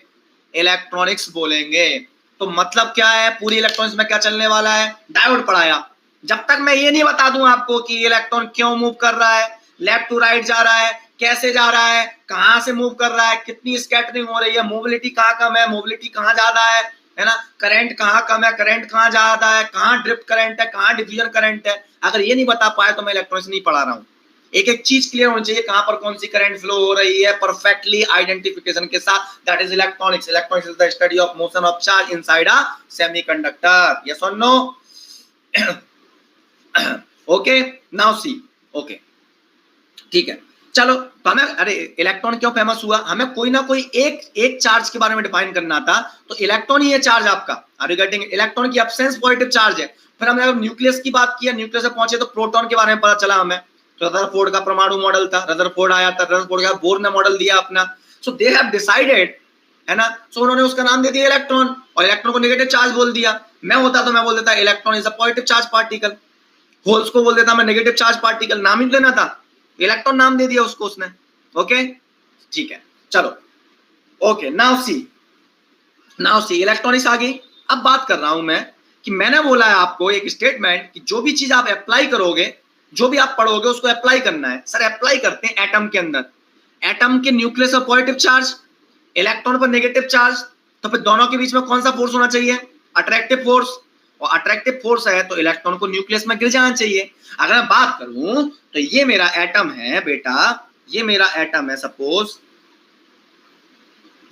इलेक्ट्रॉनिक्स बोलेंगे। तो मतलब क्या है, पूरी इलेक्ट्रॉनिक्स में क्या चलने वाला है, डायोड पढ़ाया। जब तक मैं ये नहीं बता दूं आपको कि इलेक्ट्रॉन क्यों मूव कर रहा है, लेफ्ट टू राइट जा रहा है, कैसे जा रहा है, कहां से मूव कर रहा है, कितनी स्कैटरिंग हो रही है, मोबिलिटी कहां कम है, मोबिलिटी कहां ज्यादा है ना, करंट कहां कम है, करंट कहां ज्यादा है, कहां ड्रिफ्ट करंट है, कहां डिफ्यूजन करंट है, अगर ये नहीं बता पाए तो मैं इलेक्ट्रॉनिक्स नहीं पढ़ा रहा हूं। एक एक चीज क्लियर होनी चाहिए, कहां पर कौन सी करंट फ्लो हो रही है, परफेक्टली आइडेंटिफिकेशन के साथ। That is electronics. Electronics is the study of motion of charge inside a semiconductor. Yes और no? Okay, now see. Okay, ठीक है, चलो। तो हमें, अरे इलेक्ट्रॉन क्यों फेमस हुआ, हमें कोई ना कोई एक चार्ज के बारे में डिफाइन करना था, तो इलेक्ट्रॉन ही है चार्ज आपका। Are you getting? इलेक्ट्रॉन की एब्सेंस पॉजिटिव चार्ज है। फिर हमने न्यूक्लियस की बात किया, न्यूक्लियस से पहुंचे तो प्रोटॉन के बारे में पता चला हमें। तो रदरफोर्ड का परमाणु मॉडल था, रदरफोर्ड आया था, रदरफोर्ड का बोर ने मॉडल दिया अपना। सो दे हैव डिसाइडेड, है ना, सो उन्होंने उसका नाम दे दिया इलेक्ट्रॉन, और इलेक्ट्रॉन को नेगेटिव चार्ज बोल दिया। मैं होता तो मैं बोल देता electron is a positive charge particle, holes को बोल देता मैं नेगेटिव चार्ज पार्टिकल। नाम ही देना था, इलेक्ट्रॉन नाम दे दिया उसको उसने। ओके, ठीक है, चलो। ओके, नाउ सी इलेक्ट्रॉनिक्स आ गई। अब बात कर रहा हूं मैं कि मैंने बोला है आपको एक स्टेटमेंट कि जो भी चीज आप अप्लाई करोगे, जो भी आप पढ़ोगे उसको अप्लाई करना है। सर अप्लाई करते हैं एटम के अंदर, एटम के न्यूक्लियस पर पॉजिटिव चार्ज, इलेक्ट्रॉन पर नेगेटिव चार्ज, तो फिर दोनों के बीच में कौन सा फोर्स होना चाहिए, अट्रैक्टिव फोर्स। और अट्रैक्टिव फोर्स है तो इलेक्ट्रॉन को न्यूक्लियस में गिर जाना चाहिए। अगर मैं बात करूं तो ये मेरा एटम है बेटा, ये मेरा एटम है, सपोज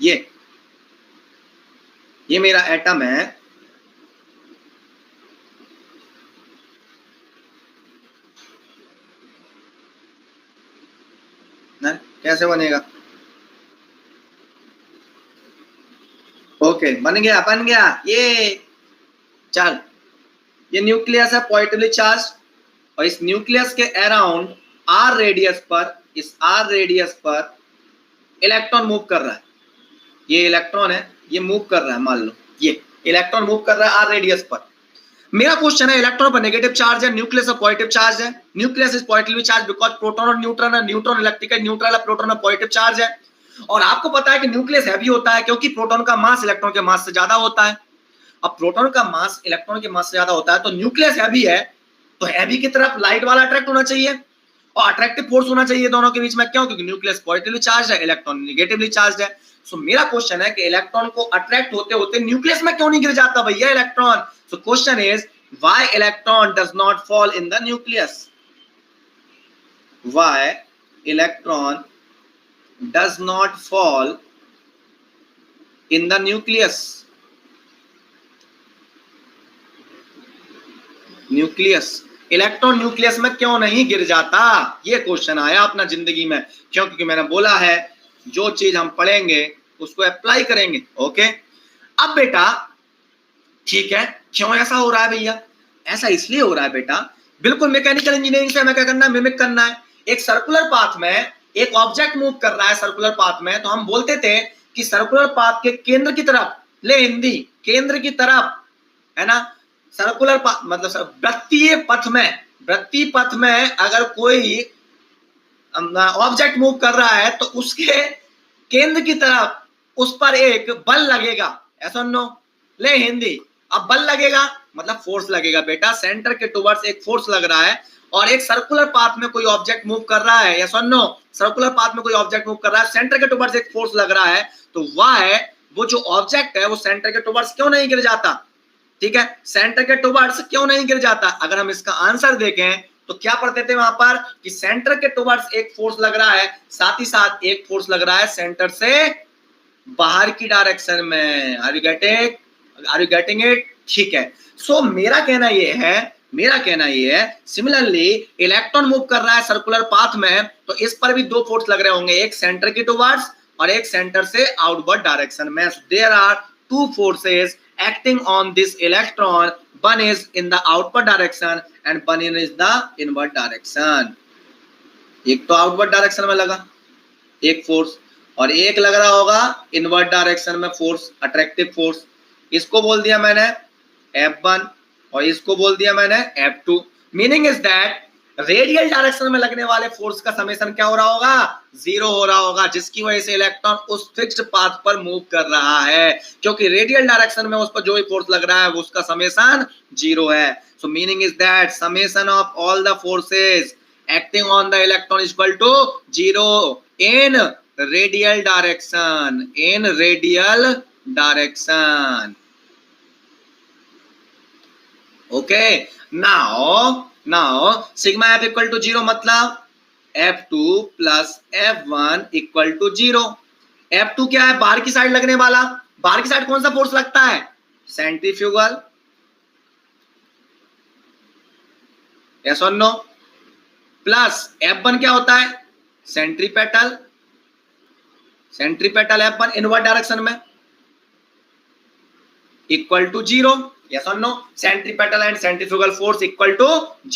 ये मेरा एटम है, ना कैसे बनेगा? ओके, बन गया ये। चल, ये न्यूक्लियस है पॉजिटिवली चार्ज, और इस न्यूक्लियस के अराउंड आर रेडियस पर, इस आर रेडियस पर इलेक्ट्रॉन मूव कर रहा है। ये इलेक्ट्रॉन है, ये मूव कर रहा है, मान लो ये इलेक्ट्रॉन मूव कर रहा है आर रेडियस पर। मेरा क्वेश्चन है, इलेक्ट्रॉन पर नेगेटिव चार्ज है, न्यूक्लियस पर पॉजिटिव चार्ज है। Nucleus is positively charge because proton और न्यूट्रॉन है, न्यूट्रॉन इलेक्ट्रिकल न्यूट्रल है, प्रोटॉन में पॉजिटिव चार्ज है। और आपको पता है कि न्यूक्लियस हैवी होता है क्योंकि प्रोटॉन का मास इलेक्ट्रॉन के मास से ज्यादा होता है। अब प्रोटॉन का मास इलेक्ट्रॉन के मास से ज्यादा होता है, तो न्यूक्लियस हैवी है, तो हैवी की तरफ लाइट वाला अट्रैक्ट होना चाहिए और अट्रैक्टिव फोर्स होना चाहिए दोनों के बीच में। क्यों? क्योंकि न्यूक्लियस पॉजिटिवली चार्ज है, इलेक्ट्रॉन नेगेटिवली चार्ज है। सो मेरा क्वेश्चन है कि इलेक्ट्रॉन को अट्रैक्ट होते होते न्यूक्लियस में क्यों नहीं गिर जाता भैया electron? So question is why electron does not fall in the nucleus, why electron does not fall in the nucleus, electron nucleus में क्यों नहीं गिर जाता? ये क्वेश्चन आया अपना जिंदगी में। क्यों? क्योंकि मैंने बोला है जो चीज हम पढ़ेंगे उसको अप्लाई करेंगे। ओके, अब बेटा ठीक है, क्यों ऐसा हो रहा है भैया? ऐसा इसलिए हो रहा है बेटा, बिल्कुल मैकेनिकल इंजीनियरिंग से हमें क्या करना है, मिमिक करना है। एक सर्कुलर पाथ में एक ऑब्जेक्ट मूव कर रहा है सर्कुलर पाथ में, तो हम बोलते थे कि सर्कुलर पाथ के केंद्र की तरफ, ले हिंदी, केंद्र की तरफ, है ना, सर्कुलर पाथ मतलब वृत्तीय पथ में अगर कोई ऑब्जेक्ट मूव कर रहा है तो उसके केंद्र की तरफ उस पर एक बल लगेगा। ऐसा नो, ले हिंदी, अब बल लगेगा मतलब फोर्स लगेगा बेटा, सेंटर के टुवर्ड्स एक फोर्स लग रहा है। और एक सर्कुलर पाथ में कोई ऑब्जेक्ट मूव कर रहा है, या नो, सर्कुलर पाथ में कोई ऑब्जेक्ट मूव कर रहा है, सेंटर के टुवर्ड्स एक फोर्स लग रहा है, तो व्हाई वो जो ऑब्जेक्ट है वो सेंटर के टुवर्ड्स क्यों नहीं गिर जाता? ठीक है, सेंटर के टुवर्ड्स क्यों नहीं गिर जाता? अगर हम इसका आंसर देखें तो क्या पढ़ते थे वहां पर कि सेंटर के टुवर्ड्स एक फोर्स लग रहा है, साथ ही साथ एक फोर्स लग रहा है सेंटर से बाहर की डायरेक्शन में। Are you getting it? ठीक है, सो मेरा कहना ये है सिमिलरली इलेक्ट्रॉन मूव कर रहा है सर्कुलर पाथ में, तो इस पर भी दो फोर्स लग रहे होंगे, एक सेंटर की टुवर्ड्स और एक सेंटर से आउटवर्ड डायरेक्शन में। There are two forces acting on this electron, one is in the outward direction and one is the inward direction। एक तो आउटवर्ड डायरेक्शन में लगा एक फोर्स, और एक लग रहा होगा इनवर्ड डायरेक्शन में फोर्स, अट्रैक्टिव फोर्स। इसको बोल दिया मैंने F1 और इसको बोल दिया मैंने F2। Meaning is that radial direction में लगने वाले फोर्स का समेशन क्या हो रहा होगा, 0 हो रहा होगा, जिसकी वजह से इलेक्ट्रॉन उस फिक्स्ड पाथ पर मूव कर रहा है, क्योंकि रेडियल डायरेक्शन में उस पर जो भी फोर्स लग रहा है वो उसका समेशन 0 है। So meaning is that summation of all the forces acting on the electron is equal to 0 in radial direction, in radial direction. Okay, now sigma F equal to 0 मतलब F2 plus F1 equal to 0। F2 क्या है, बाहर की साइड लगने वाला, बाहर की साइड कौन सा फोर्स लगता है, सेंट्रीफ्यूगल, यस और नो, प्लस F1 क्या होता है, centripetal, centripetal F1 inward direction में इक्वल टू 0, यस और no, centripetal and centrifugal force equal to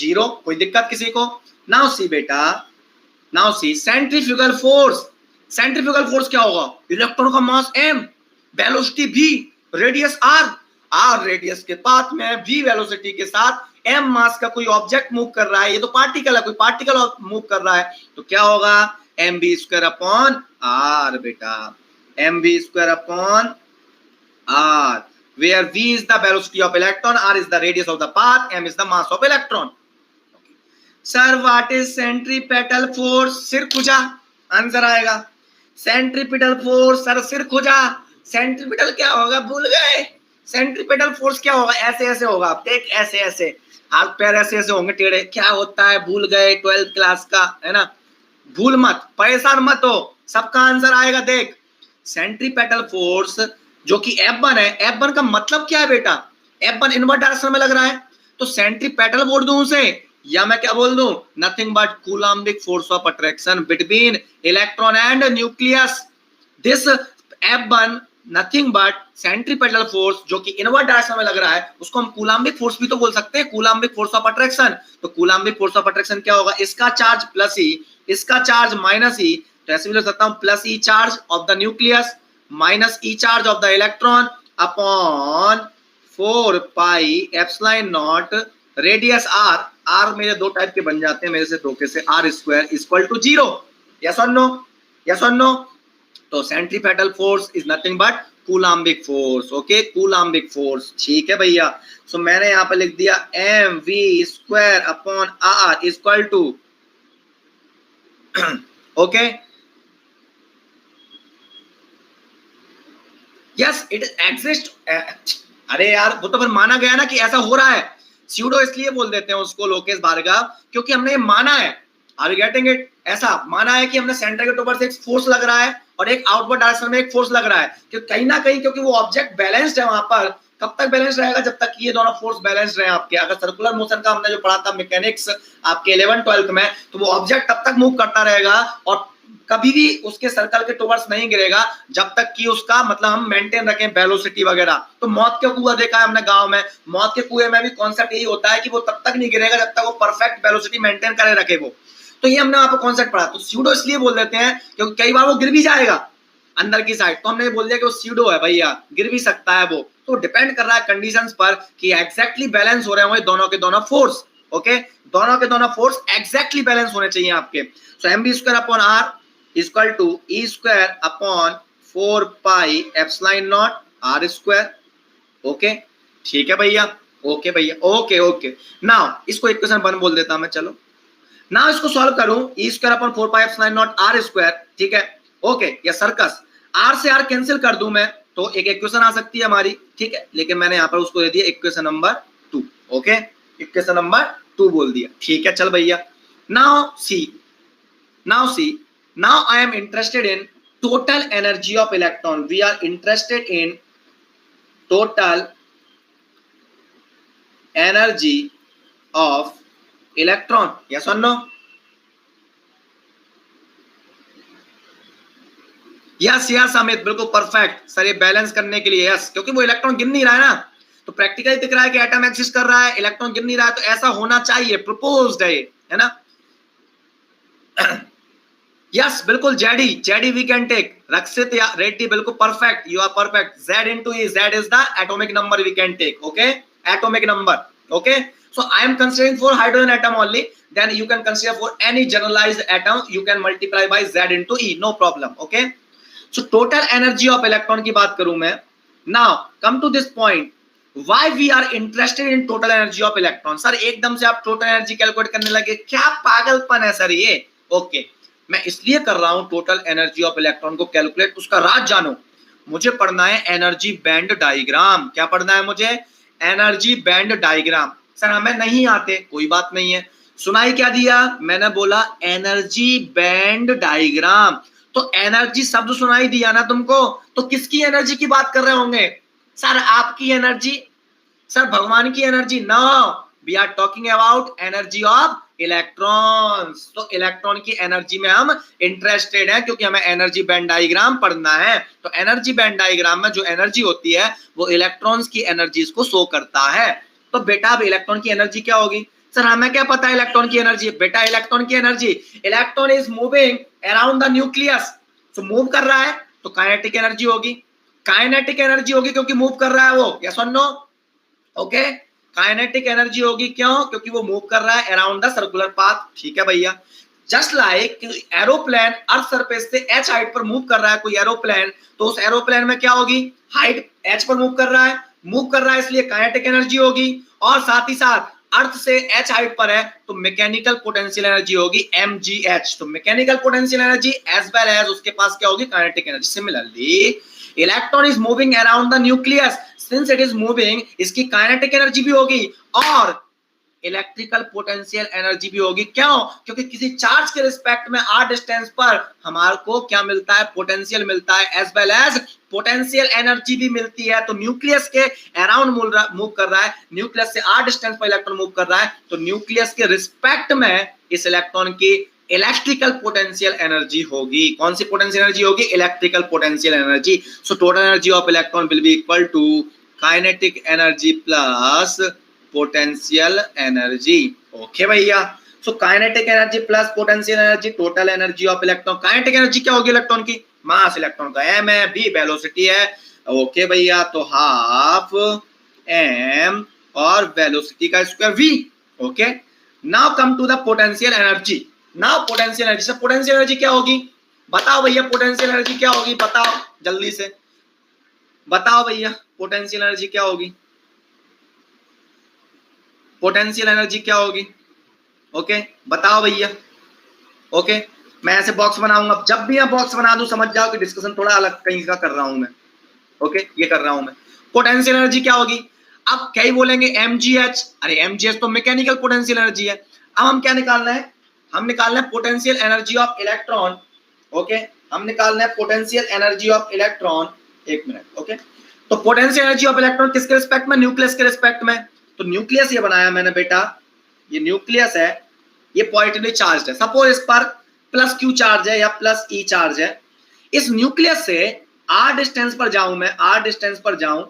0। कोई दिक्कत किसी को? नाउ सी बेटा, now see centrifugal force, centrifugal force क्या होगा, इलेक्ट्रॉन का mass m, velocity v, radius r, r radius के पाथ में v वेलोसिटी के साथ m मास का कोई ऑब्जेक्ट मूव कर रहा है, ये तो पार्टिकल है, कोई पार्टिकल मूव कर रहा है, तो क्या होगा, mv² अपॉन r बेटा, mv² upon r, where v is the velocity of electron, r is the radius of the path, m is the mass of electron. Sir what is centripetal force, सिर खुजा, आंसर आएगा सेंट्रीपेटल फोर्स, सर सिर खुजा, सेंट्रीपेटल क्या होगा, भूल गए, सेंट्रीपेटल फोर्स क्या होगा, ऐसे ऐसे होगा, आप देख ऐसे ऐसे, हाथ पैर ऐसे ऐसे होंगे टेढ़े, क्या होता है भूल गए, 12th क्लास का है ना, भूल मत, परेशान मत हो, सबका आंसर आएगा। देख सेंट्रीपेटल फोर्स जो कि F1 है, F1 का मतलब क्या है बेटा, F1 इनवर्ट डायरेक्शन में लग रहा है, तो सेंट्रीपेटल बोल दूं उसे, या मैं क्या बोल दूं, nothing but Coulombic force of attraction between electron and nucleus. This F1 nothing but centripetal force जो कि इनवर्ट डायरेक्शन में लग रहा है, उसको हम कूलम्बिक फोर्स भी तो बोल सकते हैं, कूलम्बिक फोर्स ऑफ अट्रैक्शन। तो कूलम्बिक फोर्स ऑफ अट्रैक्शन क्या होगा, इसका चार्ज प्लस ई, इसका चार्ज माइनस ई, तो ऐसे भी लिख सकता हूं plus E charge of the nucleus minus E charge of the electron upon 4 pi epsilon not radius r, r मेरे दो टाइप के बन जाते हैं मेरे से धोखे से, r² इक्वल टू 0, यस और नो, यस और नो। तो centripetal force is nothing but Coulombic force, okay, Coulombic force, ठीक है भैया। सो मैंने यहां पर लिख दिया mv² upon r equal to, okay, yes it exist. अरे यार वो तो फिर माना गया ना कि ऐसा हो रहा है, स्यूडो इसलिए बोल देते हैं उसको लोकेश भार्गव, क्योंकि हमने माना है, आर यू गेटिंग इट, ऐसा माना है कि हमने सेंटर के ऊपर से एक फोर्स लग रहा है और एक आउटवर्ड डायरेक्शन में एक फोर्स लग रहा है, क्योंकि कहीं ना कहीं क्योंकि वो ऑब्जेक्ट बैलेंस्ड है वहां पर, कब तक बैलेंस रहेगा, जब तक ये दोनों फोर्स बैलेंस रहे आपके। अगर सर्कुलर मोशन का हमने जो पढ़ा था मैकेनिक्स आपके 11th-12th में, तो वो ऑब्जेक्ट तब तक मूव करता रहेगा और कभी भी उसके सर्कल के टुवर्ड्स नहीं गिरेगा जब तक कि उसका मतलब हम मेंटेन रखें वेलोसिटी वगैरह। तो मौत के कुआं देखा है हमने गांव में, मौत के कुएं में भी कॉन्सेप्ट यही होता है कि वो तब तक नहीं गिरेगा जब तक वो परफेक्ट वेलोसिटी मेंटेन करे रखे वो। तो ये हमने वहां पर कॉन्सेप्ट पढ़ा। तो स्यूडो इसलिए बोल देते हैं क्योंकि कई बार वो गिर भी जाएगा अंदर की साइड, तो हमने बोल दिया कि वो स्यूडो है भैया, गिर भी सकता है वो। तो डिपेंड कर रहा है कंडीशंस पर कि एग्जैक्टली बैलेंस हो रहे होंगे दोनों के दोनों फोर्स, ओके, दोनों के दोनों फोर्स एग्जैक्टली बैलेंस होने चाहिए आपके। So mv² upon r equal to e² upon 4 pi epsilon naught r², okay, ठीक है भैया, ओके भैया, ओके ओके। नाउ इसको इक्वेशन 1 बोल देता हूं मैं, चलो नाउ इसको सॉल्व करूं, e² upon 4 pi epsilon naught r², ठीक है, ओके, या सर्कस r से r कैंसिल कर दूं मैं तो एक इक्वेशन आ सकती है हमारी, ठीक है, लेकिन मैंने यहां पर उसको दे दिया equation number 2, okay, equation number 2 बोल दिया, ठीक है। चल भैया, now see, now I am interested in total energy of electron. We are interested in total energy of electron, yes or no? Yes yes Amit, बिल्कुल परफेक्ट सर, ये बैलेंस करने के लिए यस, क्योंकि वो इलेक्ट्रॉन गिर नहीं रहा है ना, तो प्रैक्टिकली दिख रहा है कि एटम एक्सिस्ट कर रहा है, इलेक्ट्रॉन गिर नहीं रहा है, तो ऐसा होना चाहिए, प्रपोज्ड है ना। यस बिल्कुल, JD we can take, Rakshit या रेड्डी बिल्कुल perfect, you are perfect, Z into E, Z is the atomic number we can take, okay, atomic number Okay, so I am considering for hydrogen atom only, then you can consider for any generalized atom, you can multiply by Z into E, no problem. Okay, so total energy of electron की बात करूं मैं. Now come to this point, why we are interested in total energy of electron. Sir एकदम से आप total energy कैलकुलेट करने लगे, क्या पागलपन है सर ये. ओके, मैं इसलिए कर रहा हूं टोटल एनर्जी ऑफ इलेक्ट्रॉन को कैलकुलेट, उसका राज जानो. मुझे पढ़ना है एनर्जी बैंड डायग्राम. क्या पढ़ना है मुझे? Energy band diagram. सर हमें नहीं आते, कोई बात नहीं है. सुनाई क्या दिया? मैंने बोला एनर्जी बैंड डायग्राम. तो एनर्जी शब्द सुनाई दिया ना तुमको, तो किसकी एनर्जी की बात कर रहे होंगे? सर आपकी एनर्जी, सर भगवान की energy. No, we are talking about energy of electrons. तो इलेक्ट्रॉन की एनर्जी में हम इंटरेस्टेड हैं, क्योंकि हमें एनर्जी बैंड डायग्राम पढ़ना है. तो एनर्जी बैंड डायग्राम में जो एनर्जी होती है वो इलेक्ट्रॉन्स की एनर्जीज को शो करता है. तो बेटा अब इलेक्ट्रॉन की एनर्जी क्या होगी? सर हमें क्या पता है इलेक्ट्रॉन की एनर्जी? बेटा इलेक्ट्रॉन की energy, electron is moving around the nucleus. तो मूव कर रहा है तो काइनेटिक एनर्जी होगी. काइनेटिक एनर्जी होगी क्योंकि मूव कर रहा है वो. यस और नो? ओके, काइनेटिक एनर्जी होगी. क्यों? क्योंकि वो मूव कर रहा है अराउंड द सर्कुलर पाथ. ठीक है भैया. Just like aeroplane earth surface से h हाइट पर मूव कर रहा है कोई एरोप्लेन, तो उस एरोप्लेन में क्या होगी? हाइट h पर मूव कर रहा है. मूव कर रहा है इसलिए काइनेटिक एनर्जी होगी. और साथ ही साथ अर्थ से h हाइट पर है तो मैकेनिकल पोटेंशियल एनर्जी होगी mgh. तो mechanical potential energy as well as उसके पास क्या होगी? Kinetic energy. Similarly electron is moving around the nucleus. Since it is moving, इसकी काइनेटिक एनर्जी भी होगी और इलेक्ट्रिकल पोटेंशियल एनर्जी भी होगी. क्यों? क्योंकि किसी चार्ज के रिस्पेक्ट में r डिस्टेंस पर हमारे को क्या मिलता है? पोटेंशियल मिलता है, as well as potential energy भी मिलती है. तो न्यूक्लियस के अराउंड मूव कर रहा है, न्यूक्लियस से r डिस्टेंस पर इलेक्ट्रॉन मूव कर रहा है, तो न्यूक्लियस के रिस्पेक्ट में इस इलेक्ट्रॉन की इलेक्ट्रिकल पोटेंशियल एनर्जी होगी. कौन सी पोटेंशियल एनर्जी होगी? Electrical potential energy. So total energy of electron will be equal to kinetic energy plus potential energy. Okay भैया. So kinetic energy plus potential energy, total energy of electron. Kinetic energy क्या होगी इलेक्ट्रॉन की? मास इलेक्ट्रॉन का m है, v वेलोसिटी है. ओके भैया, तो हाफ m और वेलोसिटी का square v. Okay, now come to the potential energy. Now potential energy से पोटेंशियल एनर्जी क्या होगी? बताओ भैया पोटेंशियल एनर्जी क्या होगी? बताओ जल्दी से बताओ भैया पोटेंशियल एनर्जी क्या होगी? पोटेंशियल एनर्जी क्या होगी? ओके बताओ भैया. ओके, मैं ऐसे बॉक्स बनाऊंगा, जब भी मैं बॉक्स बना दूं समझ जाओ कि डिस्कशन थोड़ा अलग कहीं का कर रहा हूं मैं. ओके, ये कर रहा हूं मैं. पोटेंशियल एनर्जी क्या होगी? अब क्या ही बोलेंगे mgh. अरे mgh तो मैकेनिकल पोटेंशियल एनर्जी है. अब हम क्या निकालना है? हम निकालना है potential energy of electron. Okay, हम निकालना है पोटेंशियल एनर्जी ऑफ इलेक्ट्रॉन. एक मिनट. ओके, तो पोटेंशियल एनर्जी ऑफ इलेक्ट्रॉन किसके रिस्पेक्ट में? न्यूक्लियस के रिस्पेक्ट में. तो न्यूक्लियस ये बनाया मैंने बेटा, ये न्यूक्लियस है, ये पॉजिटिवली चार्ज है. सपोज इस पर प्लस q चार्ज है या प्लस e चार्ज है. इस न्यूक्लियस से r डिस्टेंस पर जाऊं मैं, r डिस्टेंस पर जाऊं,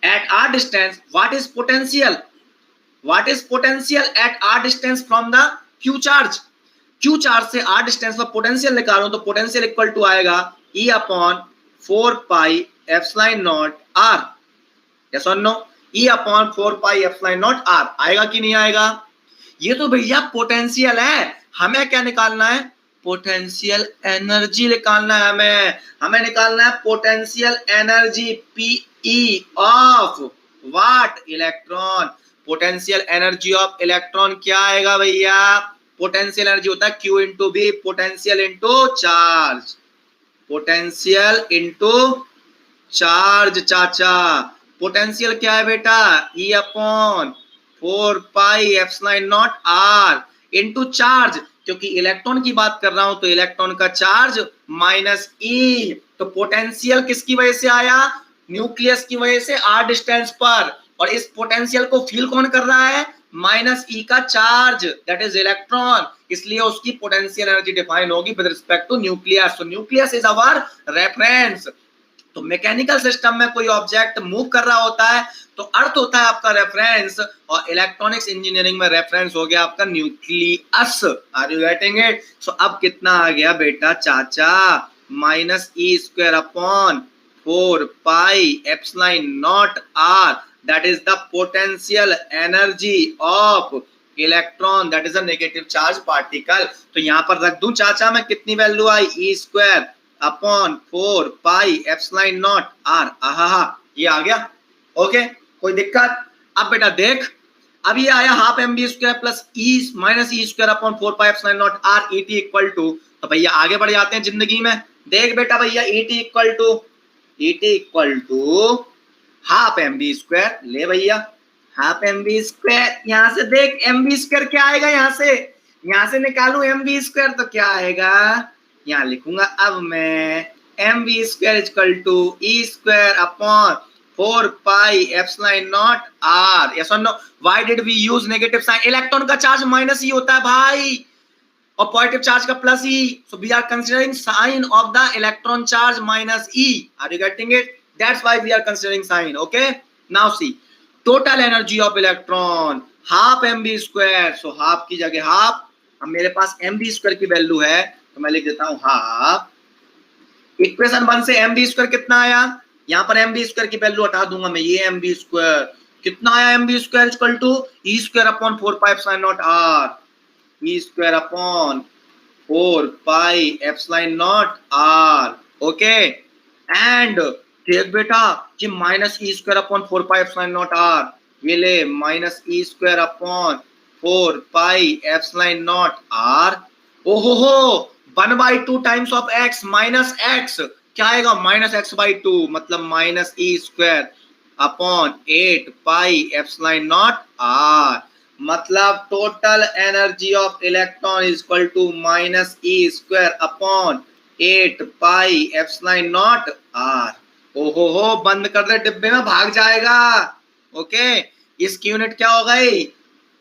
at r distance what is potential? What is potential at r distance from the q charge? q charge से r डिस्टेंस पर पोटेंशियल निकालूं तो पोटेंशियल इक्वल टू आएगा e upon 4 pi epsilon naught r. Yes और no? E upon 4 pi epsilon naught r. आएगा कि नहीं आएगा? ये तो भैया पोटेंशियल है. हमें क्या निकालना है? पोटेंशियल एनर्जी निकालना है. हमें निकालना है potential energy Pe of what? Electron. Potential energy of electron क्या आएगा भैया? पोटेंशियल एनर्जी होता है Q into B, potential into charge. Potential into charge चाचा. पोटेंशियल क्या है बेटा? E upon 4 pi epsilon naught r into charge. क्योंकि इलेक्ट्रॉन की बात कर रहा हूं तो इलेक्ट्रॉन का चार्ज माइनस e. तो पोटेंशियल किसकी वजह से आया? न्यूक्लियस की वजह से r डिस्टेंस पर. और इस पोटेंशियल को फील कौन कर रहा है? माइनस e का चार्ज, दैट इज इलेक्ट्रॉन. इसलिए उसकी पोटेंशियल एनर्जी डिफाइन होगी विद रिस्पेक्ट टू न्यूक्लियस. तो न्यूक्लियस इज आवर रेफरेंस. तो मैकेनिकल सिस्टम में कोई ऑब्जेक्ट मूव कर रहा होता है तो अर्थ होता है आपका रेफरेंस, और इलेक्ट्रॉनिक्स इंजीनियरिंग में रेफरेंस हो गया आपका nucleus. Are you getting it? So अब कितना आ गया बेटा चाचा? Minus E square upon 4 pi epsilon naught r that is the potential energy of electron, that is a negative charge particle. तो यहां पर रख दूं चाचा मैं, कितनी वैल्यू आई, E square upon 4 pi epsilon naught R. आहा, ये आ गया। ओके, कोई दिक्कत? अब बेटा देख, अब ये आया half M B square plus E minus E square upon 4 pi epsilon naught R E T equal to, तो भैया आगे बढ़ जाते हैं जिंदगी में। देख बेटा भैया, E T equal to half M B square, ले भैया हाफ एम बी स्क्वायर, यहां से देख एम बी स्क्वायर क्या आएगा, यहां से निकालू एम बी स्क्वायर तो क्या आएगा, यहां लिखूंगा अब मैं M B square equal to E square upon 4 pi epsilon naught R. Yes और no? Why did we use negative sign? Electron का चार्ज माइनस ई होता है भाई और पॉजिटिव चार्ज का plus E, so we are considering sign of the electron charge minus E. Are you getting it? That's why we are considering sign. Okay, now see total energy of electron half M B square, so half की जगह हाफ, अब मेरे पास एम बी स्क्वायर की वैल्यू है तो मैं लिख देता हूं हाफ, इक्वेशन 1 से एम बी स्क्वायर कितना आया, यहां पर एम बी स्क्वायर की वैल्यू हटा दूंगा मैं, ये एम बी स्क्वायर कितना आया, M B square equal to E square upon 4 pi epsilon naught R, E square upon 4 pi epsilon naught R. Okay, and देख बेटा कि minus E square upon 4 pi epsilon naught R, ये ले minus E square upon 4 pi epsilon naught R. ओहो हो, 1/2 times of x minus X क्या आएगा, माइनस एक्स बाई 2, मतलब minus E square upon 8 pi epsilon naught R, मतलब total energy of electron is equal to minus E square upon 8 pi epsilon naught R. ओहो हो, बंद कर दे, डिब्बे में भाग जाएगा। ओके, इसकी यूनिट क्या हो गई,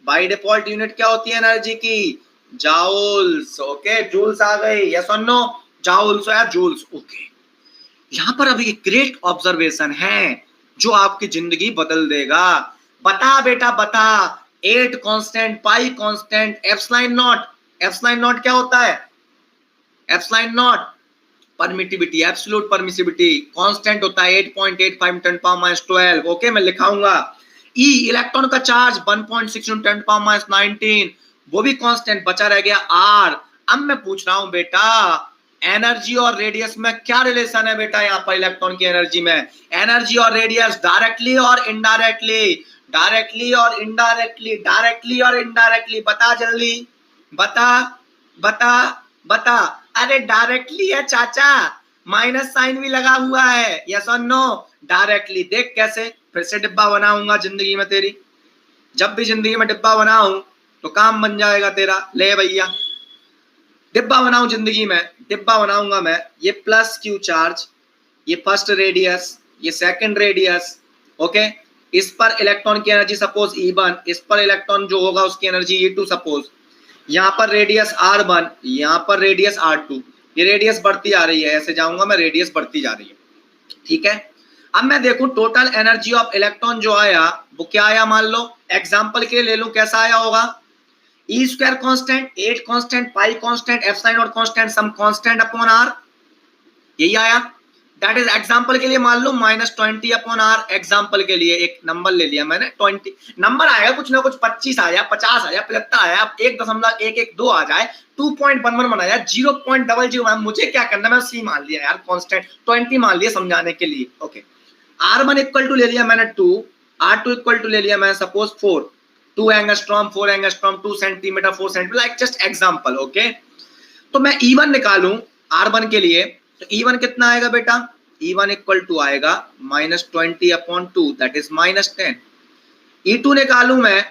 बाय डिफॉल्ट यूनिट क्या होती है एनर्जी की, जाउल्स। ओके, जूल्स आ गई, यस और नो, जाउल्स या जूल्स। ओके, यहां पर अभी एक ग्रेट ऑब्जर्वेशन है जो आपकी जिंदगी बदल देगा। बता बेटा बता, 8 constant, pi constant, epsilon naught क्या होता है, epsilon naught permittivity, absolute permissivity, constant होता है 8.85 10 पावर माइनस 12। ओके, मैं लिखाऊंगा। ई इलेक्ट्रॉन का चार्ज 1.6 10 पावर माइनस 19, वो भी कांस्टेंट, बचा रह गया आर। अब मैं पूछ रहा हूं बेटा, एनर्जी और रेडियस में क्या रिलेशन है बेटा, यहाँ पर इलेक्ट्रॉन की एनर्जी में, एनर्जी और रेडियस डायरेक्टली और इनडायरेक्टली, डायरेक्टली और इनडायरेक्टली, डायरेक्टली और इनडायरेक्टली, बता जल्दी, बता बता बता। अरे डायरेक्टली है चाचा, माइनस साइन भी लगा हुआ है, यस और नो, डायरेक्टली। देख कैसे, फिर से डिब्बा बनाऊंगा जिंदगी में तेरी, जब भी जिंदगी में डिब्बा बनाऊं तो काम बन जाएगा तेरा। ले भैया, डिब्बा बनाऊं जिंदगी में, डिब्बा बनाऊंगा मैं, ये प्लस क्यू चार्ज, ये फर्स्ट रेडियस, ये सेकंड रेडियस। ओके, इस पर इलेक्ट्रॉन की एनर्जी सपोज E1, इस पर इलेक्ट्रॉन जो होगा उसकी एनर्जी E2 सपोज, यहाँ पर रेडियस R1, यहाँ पर रेडियस R2, ये रेडियस बढ़ती आ रही है, ऐसे जाऊंगा मैं, रेडियस बढ़ती जा रही है। ठीक है, अब मैं देखूं टोटल एनर्जी ऑफ इलेक्ट्रॉन जो आया वो क्या आया, मान लो एग्जांपल के लिए ले लूं, कैसा आया होगा, E square constant, 8 constant, pi constant, epsilon naught constant, some constant upon R, यही आया। दैट इज एग्जांपल के लिए मान लो -20 अपॉन आर, एग्जांपल के लिए एक नंबर ले लिया मैंने, 20 नंबर आएगा कुछ ना कुछ, 25 आया, 50 आया, 75 आया, 1.112 आ जाए, 2.11 बना जाए, 0.00, मुझे क्या करना, मैं सी मान लिया यार, कांस्टेंट 20 मान लिया समझाने के लिए। ओके, R1 इक्वल टू ले लिया मैंने 2, R2 इक्वल टू ले लिया मैंने suppose 4, 2 angstrom, 4 angstrom, 2 centimetre, 4 centimetre, like just example. Okay, तो मैं E1 निकालूं R1 के लिए, तो E1 कितना आएगा बेटा, E1 इक्वल टू आएगा -20 अपॉन 2, दैट इज -10। E2 निकालूं मैं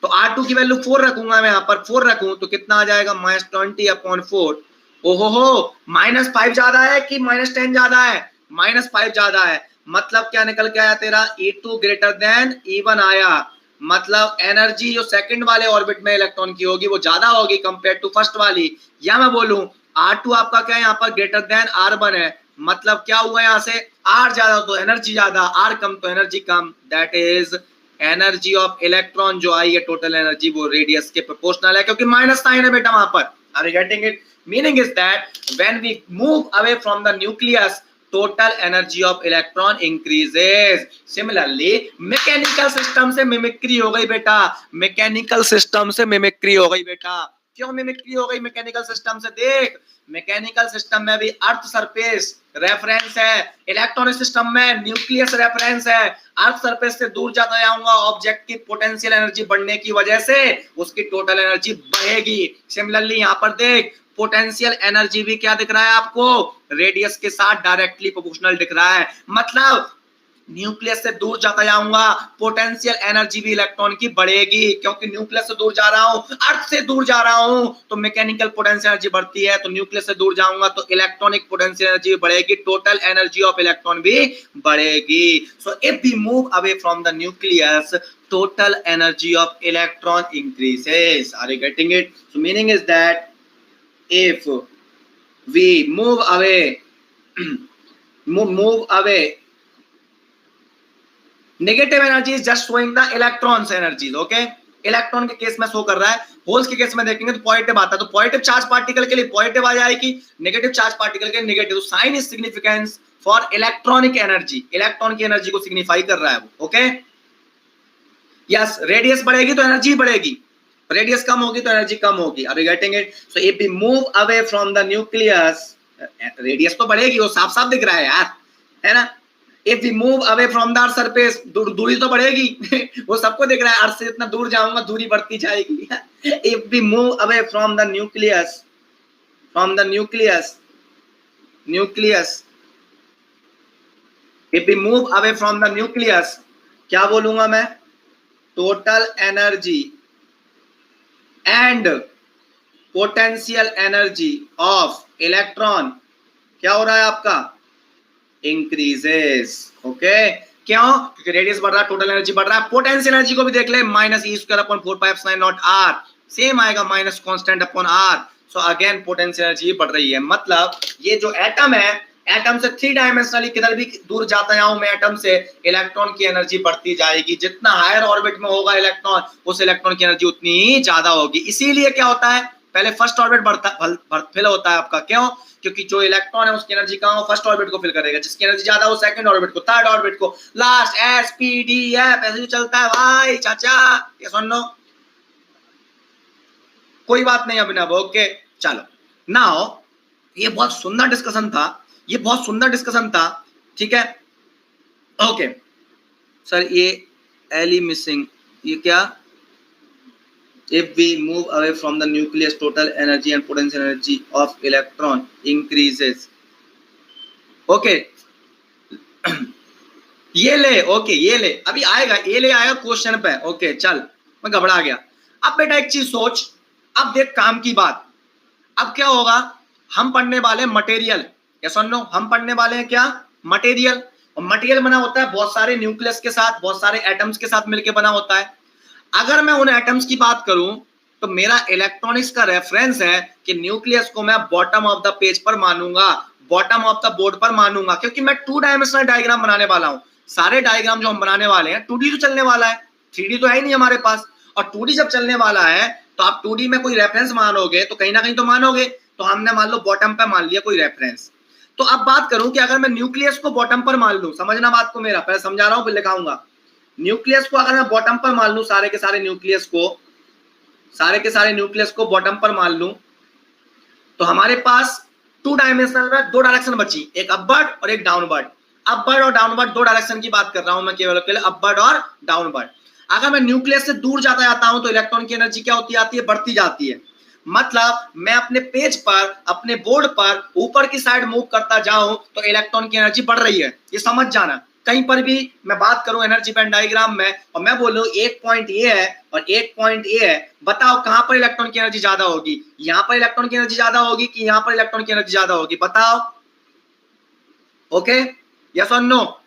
तो R2 की वैल्यू 4 रखूंगा मैं, यहाँ पर 4 रखूं तो कितना आ जाएगा, -20 अपॉन 4। ओहो हो, -5 ज्यादा है कि -10 ज्यादा है, -5 ज्यादा है, मतलब क्या निकल के आया तेरा, E2 ग्रेटर देन E1 आया, मतलब एनर्जी जो सेकंड वाले ऑर्बिट में इलेक्ट्रॉन की होगी वो ज्यादा होगी कंपेयर टू फर्स्ट वाली, या मैं बोलूं R2 आपका क्या है यहाँ पर ग्रेटर देन R1 है, मतलब क्या हुआ यहाँ से, R ज्यादा तो एनर्जी ज्यादा, R कम तो एनर्जी कम, that is energy of electron जो आई है टोटल एनर्जी वो रेडियस के प्रोपोर्शनल है, क्योंकि माइनस साइन है बेटा वहां पर। Are you getting it? Meaning is that when we move away from the nucleus total energy of electron increases. Similarly, mechanical system से मिमिक्री हो गई बेटा, मैकेनिकल सिस्टम से मिमिक्री हो गई बेटा। क्यों मिमिक्री हो गई मैकेनिकल सिस्टम से? देख, मैकेनिकल सिस्टम में भी अर्थ सरफेस रेफरेंस है, इलेक्ट्रॉनिक सिस्टम में न्यूक्लियस रेफरेंस है। अर्थ सरफेस से दूर जाता जाऊंगा, ऑब्जेक्ट की पोटेंशियल एनर्जी बढ़ने की वजह से उसकी टोटल एनर्जी बढ़ेगी। सिमिलरली यहां पर देख, पोटेंशियल एनर्जी भी क्या दिख रहा है आपको? रेडियस के साथ डायरेक्टली प्रोपोर्शनल दिख रहा है। मतलब न्यूक्लियस से दूर जाता जाऊंगा, पोटेंशियल एनर्जी भी इलेक्ट्रॉन की बढ़ेगी, क्योंकि न्यूक्लियस से दूर जा रहा हूं, अर्थ से दूर जा रहा हूं, तो मैकेनिकल पोटेंशियल एनर्जी बढ़ती है। तो न्यूक्लियस से दूर जाऊंगा तो इलेक्ट्रॉनिक पोटेंशियल एनर्जी बढ़ेगी, टोटल एनर्जी ऑफ इलेक्ट्रॉन भी बढ़ेगी। So if we move away from the nucleus, total energy of electron increases. Are you getting it? So meaning is that if we move away negative energy is just showing the electrons energies. Okay, electron के केस में शो कर रहा है, होल्स के केस में देखेंगे तो पॉजिटिव आता है, तो पॉजिटिव चार्ज पार्टिकल के लिए पॉजिटिव आ जाएगी, नेगेटिव चार्ज पार्टिकल के लिए negative. Sign is significance for electronic energy, electron की एनर्जी को सिग्निफाई कर रहा है वो। ओके, यस, रेडियस बढ़ेगी तो एनर्जी बढ़ेगी, रेडियस कम होगी तो एनर्जी कम होगी। Are you getting it? So if we move away from the nucleus, radius तो बढ़ेगी, वो साफ साफ दिख रहा है यार, है ना। If we move away from the earth surface, दूरी तो बढ़ेगी वो सबको दिख रहा है, अर्थ से जितना दूर जाऊंगा दूरी बढ़ती जाएगी। If we move away from the nucleus, if we move away from the nucleus, क्या बोलूंगा मैं? Total energy and potential energy of electron क्या हो रहा है आपका? इंक्रीजेस। ओके, क्यों? क्योंकि रेडियस बढ़ रहा है, टोटल एनर्जी बढ़ रहा है। पोटेंशियल एनर्जी को भी देख ले, -e²/4πε0r, सेम आएगा minus constant upon r। So again potential energy बढ़ रही है। मतलब ये जो एटम है, एटम से 3 डायमेंशनली किधर भी दूर जाता जाऊं मैं एटम से, इलेक्ट्रॉन की एनर्जी बढ़ती जाएगी। जितना हायर ऑर्बिट में होगा इलेक्ट्रॉन, उस इलेक्ट्रॉन की एनर्जी उतनी ही ज्यादा होगी। इसीलिए क्या होता है, पहले फर्स्ट ऑर्बिट फिल होता है आपका। क्यों? क्योंकि जो इलेक्ट्रॉन है उसकी एनर्जी कहाँ हो? फर्स्ट ऑर्बिट को फिल करेगा, जिसकी एनर्जी ज्यादा हो सेकंड ऑर्बिट को, थर्ड ऑर्बिट को, last S P D F, ऐसे चलता है भाई चाचा। ये सुन लो, कोई बात नहीं अभिनव। ओके चलो, नाउ ये बहुत सुंदर डिस्कशन था, ये बहुत सुंदर डिस्कशन था, ठीक है। ओके सर, ये एली मिसिंग, ये क्या? If we move away from the nucleus, total energy and potential energy of electron increases. Okay, ये ले, ओके ये ले, अभी आएगा, ये ले आएगा क्वेश्चन पे। ओके चल, मैं घबरा गया। अब बेटा एक चीज सोच, अब देख काम की बात। अब क्या होगा, हम पढ़ने वाले मटेरियल, या सुन लो, हम पढ़ने वाले हैं क्या? मटेरियल। और मटेरियल बना होता है बहुत सारे न्यूक्लियस के साथ, बहुत सारे एटम्स के साथ मिलकर बना होता है। अगर मैं उन एटम्स की बात करूं तो मेरा इलेक्ट्रॉनिक्स का रेफरेंस है कि न्यूक्लियस को मैं बॉटम ऑफ द पेज पर मानूंगा, बॉटम ऑफ द बोर्ड पर मानूंगा, क्योंकि मैं 2 डायमेंशनल डायग्राम बनाने वाला हूं। सारे डायग्राम जो हम बनाने वाले हैं 2D तो चलने वाला है, 3D तो है ही नहीं हमारे पास। और 2D जब चलने वाला है तो आप 2D में कोई रेफरेंस मानोगे तो कहीं ना कहीं तो मानोगे। तो हमने मान लो बॉटम पर मान लिया कोई रेफरेंस। तो अब बात करूं कि अगर मैं न्यूक्लियस को बॉटम पर मान लूं, समझना बात को, मेरा पहले समझा रहा हूं फिर लिखाऊंगा। न्यूक्लियस को अगर मैं बॉटम पर मान लूं, सारे के सारे न्यूक्लियस को बॉटम पर मान लूं, तो हमारे पास 2 डायमेंशनल में 2 डायरेक्शन बची, एक अपवर्ड और एक डाउनवर्ड। अपवर्ड और डाउनवर्ड 2 डायरेक्शन की बात कर रहा हूं मैं, केवल अपवर्ड और डाउनवर्ड। अगर मैं न्यूक्लियस से दूर जाता हूं तो इलेक्ट्रॉन की एनर्जी क्या होती जाती है? बढ़ती जाती है। मतलब मैं अपने पेज पर, अपने बोर्ड पर ऊपर की साइड मूव करता जाऊं तो इलेक्ट्रॉन की एनर्जी बढ़ रही है, ये समझ जाना। कहीं पर भी मैं बात करूं एनर्जी बैंड डायग्राम में और मैं बोलूं एक पॉइंट ये है और एक पॉइंट ये है, बताओ कहां पर इलेक्ट्रॉन की एनर्जी ज्यादा होगी? यहां पर इलेक्ट्रॉन की एनर्जी ज्यादा होगी कि यहां पर इलेक्ट्रॉन की एनर्जी ज्यादा होगी? बताओ। ओके, यस और नो,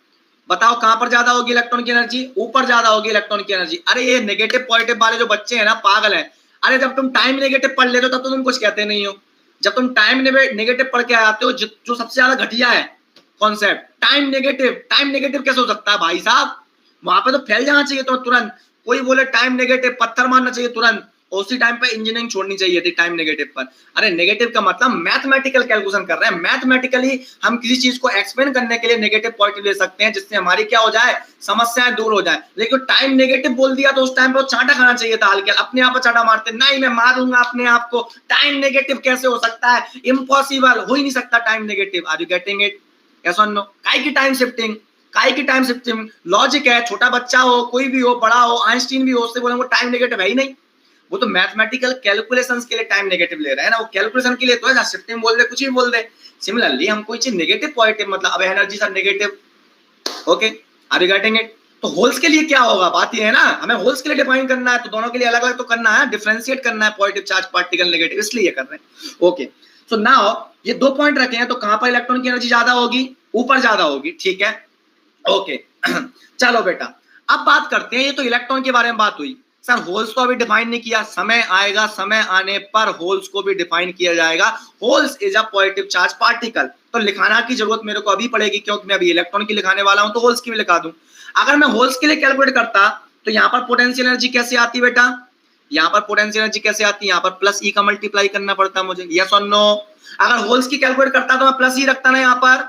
बताओ कहां पर ज्यादा होगी इलेक्ट्रॉन की एनर्जी? ऊपर ज्यादा होगी इलेक्ट्रॉन की एनर्जी। अरे ये नेगेटिव पॉजिटिव वाले जो बच्चे हैं ना, पागल हैं। अरे जब तुम टाइम नेगेटिव पढ़ लेते हो तब तो तुम कुछ कहते नहीं हो। जब तुम टाइम नेगेटिव पढ़ के आते हो, जो सबसे ज्यादा घटिया है कॉन्सेप्ट, टाइम नेगेटिव कैसे हो सकता है भाई साहब? वहां पे तो फैल जाना चाहिए तो तुरंत। कोई बोले टाइम नेगेटिव, पत्थर मारना चाहिए तुरंत। उसी टाइम पे इंजीनियरिंग छोड़नी चाहिए थी टाइम नेगेटिव पर। अरे नेगेटिव का मतलब मैथमेटिकल कैलकुलेशन कर रहे हैं, मैथमेटिकली हम किसी चीज को एक्सप्लेन करने के लिए नेगेटिव पॉइंट ले सकते हैं जिससे हमारी क्या हो जाए, समस्याएं दूर हो जाए। लेकिन टाइम नेगेटिव बोल दिया तो उस टाइम पे चांटा खाना चाहिए था हल्के, अपने आप चांटा मारते, नहीं मैं मारूंगा अपने आप को, टाइम नेगेटिव कैसे हो सकता है, इम्पॉसिबल, हो ही नहीं सकता time negative. Are you getting it? Yes और नो? काहे की टाइम शिफ्टिंग, काहे की टाइम शिफ्टिंग? लॉजिक है, छोटा बच्चा हो, कोई भी हो, बड़ा हो, आइंस्टीन भी हो, उससे बोलेंगे टाइम नेगेटिव है ही नहीं। वो तो मैथमेटिकल कैलकुलेशंस के लिए टाइम नेगेटिव ले रहा है ना, वो कैलकुलेशन के लिए तो है ना, शिफ्टिंग बोल दे, कुछ भी बोल दे। सिमिलरली हम कोई चीज नेगेटिव पॉजिटिव मतलब अब energy sir negative, okay, are you getting it? तो होल्स के लिए क्या होगा, बात ये है ना, हमें होल्स के लिए डिफाइन करना है, तो दोनों के लिए अलग अलग तो करना है, डिफरेंशिएट करना है पॉजिटिव चार्ज पार्टिकल नेगेटिव, इसलिए कर रहे हैं। ओके, सो नाउ ये 2 पॉइंट रखे हैं, तो कहां पर इलेक्ट्रॉन की एनर्जी ज्यादा होगी, ऊपर ज्यादा होगी, ठीक है, ओके। चलो बेटा अब बात करते हैं, ये तो इलेक्ट्रॉन के बारे में बात हुई, सर होल्स को अभी डिफाइन नहीं किया, समय आएगा, समय आने पर होल्स को भी डिफाइन किया जाएगा। Holes is a positive charge particle, तो लिखाना की जरूरत मेरे को अभी पड़ेगी क्योंकि मैं अभी इलेक्ट्रॉन की लिखाने वाला हूं, तो होल्स की भी लिखा दूं। अगर मैं होल्स के लिए कैलकुलेट करता तो यहां पर पोटेंशियल एनर्जी कैसे आती बेटा, यहां पर पोटेंशियल एनर्जी कैसे आती है, यहां पर प्लस ई का मल्टीप्लाई करना पड़ता मुझे, यस और नो? अगर होल्स की कैलकुलेट करता तो मैं प्लस ई रखता ना यहां पर,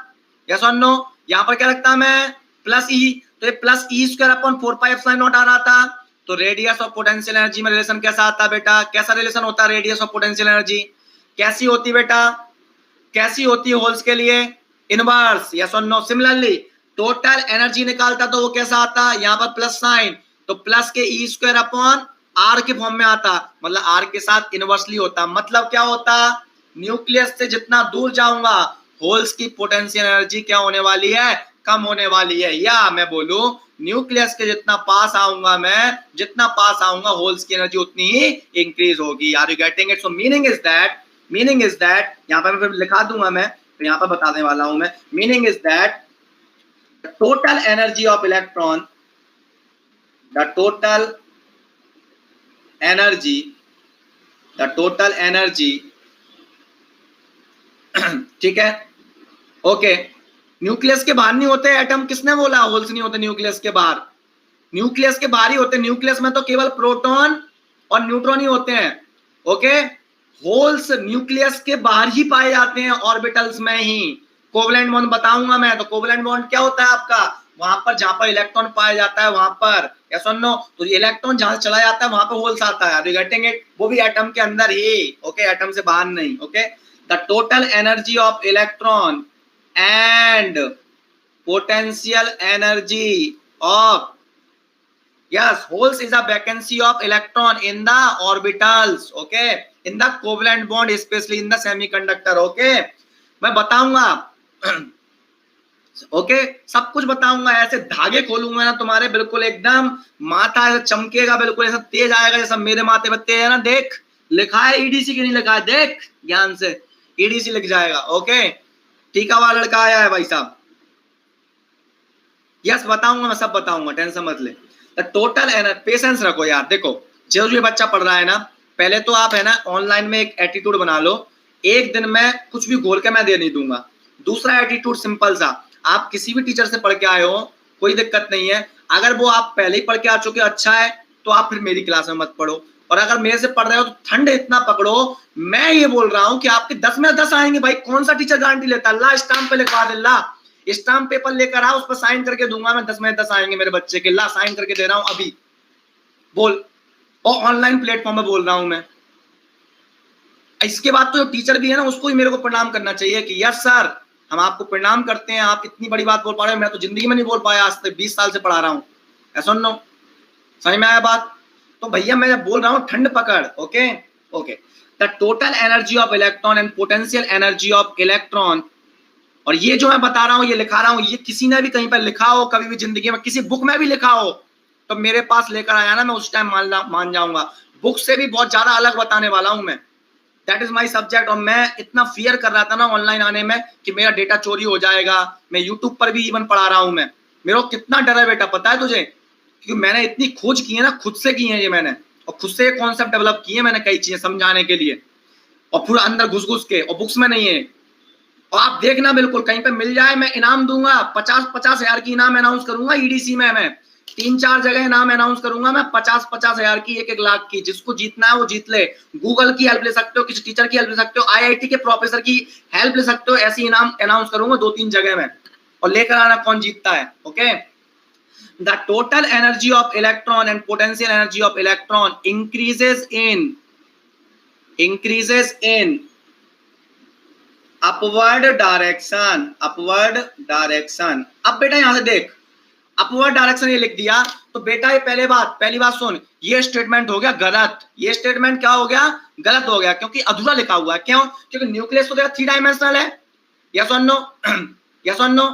यस और नो? यहां पर क्या रखता मैं, प्लस ई, तो ये plus E square upon 4 pi epsilon naught आ रहा था। तो रेडियस ऑफ पोटेंशियल एनर्जी में रिलेशन कैसा आता बेटा, कैसा रिलेशन होता है रेडियस ऑफ पोटेंशियल एनर्जी, कैसी होती बेटा, कैसी होती है होल्स के लिए, इनवर्स, यस और नो? सिमिलरली टोटल एनर्जी निकालता तो वो कैसा आता, यहाँ पर प्लस साइन, तो प्लस के ई स्क्वायर अपॉन आर के फॉर्म में आता, मतलब आर के साथ इनवर्सली होता, मतलब क्या होता, न्यूक्लियस से जितना दूर जाऊंगा होल्स की पोटेंशियल एनर्जी क्या होने वाली है, कम होने वाली है, या मैं बोलूं न्यूक्लियस के जितना पास आऊंगा मैं, जितना पास आऊंगा होल्स की एनर्जी उतनी ही इंक्रीज होगी। Are you getting it? So meaning is that यहां पर मैं लिखा दूंगा, मैं तो यहां पर बताने वाला हूं मैं, meaning is that total energy of electron, the total energy ठीक है, ओके। न्यूक्लियस के बाहर नहीं होते एटम, किसने बोला होल्स नहीं होते न्यूक्लियस के बाहर, न्यूक्लियस के बाहर ही होते, न्यूक्लियस में तो केवल प्रोटॉन और न्यूट्रॉन ही होते हैं, ओके। होल्स न्यूक्लियस के बाहर ही पाए जाते हैं, ऑर्बिटल्स में ही। कोवलेंट बॉन्ड बताऊंगा मैं, तो कोवलेंट बॉन्ड क्या होता है आपका, वहां पर जहां पर इलेक्ट्रॉन पाया जाता है वहां पर, यस और नो? तो इलेक्ट्रॉन जहां चला जाता है वहां पर होल्स आता है, आर यू गेटिंग इट? वो भी एटम के अंदर ही, ओके, एटम से बाहर नहीं, okay. The total energy of electron and potential energy of, yes, holes is a vacancy of electron in the orbitals, okay, in the covalent bond, especially in the semiconductor, okay। मैं बताऊंगा ओके, सब कुछ बताऊंगा, ऐसे धागे खोलूंगा ना तुम्हारे, बिल्कुल एकदम माथा ऐसा चमकेगा, बिल्कुल ऐसा तेज आएगा जैसा मेरे माथे पे तेज है ना, देख लिखा है ईडीसी की नहीं लिखा है, देख ज्ञान से ईडीसी लिख जाएगा, ओके। टीका वाला लड़का आया है भाई साहब, यस बताऊंगा मैं, सब बताऊंगा, टेंशन मत ले। टोटल एनर्जी, पेशेंस रखो यार, देखो जो ये बच्चा पढ़ रहा है ना, पहले तो आप है ना ऑनलाइन में एक एटीट्यूड बना लो, एक दिन में कुछ भी घोल के मैं दे नहीं दूंगा। दूसरा एटीट्यूड सिंपल सा, आप किसी भी टीचर से पढ़ के आए हो कोई दिक्कत नहीं है, अगर वो आप पहले ही पढ़ के आ चुके अच्छा है तो आप फिर मेरी क्लास में मत पढ़ो, और अगर मेरे से पढ़ रहे हो तो ठंड इतना पकड़ो, मैं ये बोल रहा हूं कि आपके 10 में 10 आएंगे भाई, कौन सा टीचर गारंटी लेता, ला स्टाम्प पे लिखवा दे, ला स्टाम्प पेपर लेकर आ, उस पर साइन करके दूंगा मैं, 10 में 10 आएंगे मेरे बच्चे के, ला साइन करके दे रहा हूं अभी, बोल, और ऑनलाइन प्लेटफॉर्म में बोल रहा हूं मैं। इसके बाद तो जो टीचर भी है ना उसको ही मेरे को प्रणाम करना चाहिए कि यस सर हम आपको प्रणाम करते हैं, आप इतनी बड़ी बात बोल पा रहे हो, मैं तो जिंदगी में नहीं बोल पाया, आज तक 20 साल से पढ़ा रहा हूं, ऐसा नो, समझ में आया बात? तो भैया मैं जब बोल रहा हूं ठंड पकड़, okay okay. The total energy of electron and potential energy of electron, और ये जो मैं बता रहा हूं, ये लिखा रहा हूं, ये किसी ने भी कहीं पर लिखा हो कभी भी जिंदगी में, किसी बुक में भी लिखा हो तो मेरे पास लेकर आया ना, मैं उस टाइम मान जाऊंगा, बुक से भी बहुत ज्यादा अलग बताने वाला हूं मैं, दैट इज माई सब्जेक्ट। और मैं इतना फियर कर रहा था ना ऑनलाइन आने में कि मेरा डेटा चोरी हो जाएगा, मैं यूट्यूब पर भी इवन पढ़ा रहा हूं मैं, मेरे को कितना डर है बेटा पता है तुझे, क्योंकि मैंने इतनी खोज की है ना, खुद से की है ये मैंने, और खुद से कॉन्सेप्ट डेवलप किए मैंने कई चीजें समझाने के लिए, और पूरा अंदर घुस के, और बुक्स में नहीं है। और आप देखना बिल्कुल कहीं पे मिल जाए मैं इनाम दूंगा, 50,000 की इनाम अनाउंस करूंगा ईडीसी में मैं, तीन चार जगह नाम अनाउंस करूंगा मैं, 50-50 हजार की, 1-1 लाख की। जिसको जीतना है वो जीत ले। गूगल की हेल्प ले सकते हो, किसी टीचर की हेल्प ले सकते हो, IIT के प्रोफेसर की हेल्प ले सकते हो। ऐसे इनाम अनाउंस करूंगा 2-3 जगह में, और लेकर आना कौन जीतता है। Okay, the total energy of electron and potential energy of electron increases in upward direction, upward direction. अब बेटा यहां से देख, अपवर्ड डायरेक्शन ये लिख दिया, तो बेटा ये पहली बात सुन, ये स्टेटमेंट हो गया गलत। ये स्टेटमेंट क्या हो गया? गलत हो गया, क्योंकि अधूरा लिखा हुआ है। क्यों? क्योंकि न्यूक्लियस तो देखा 3 डायमेंशनल है। यस और नो? यस और नो?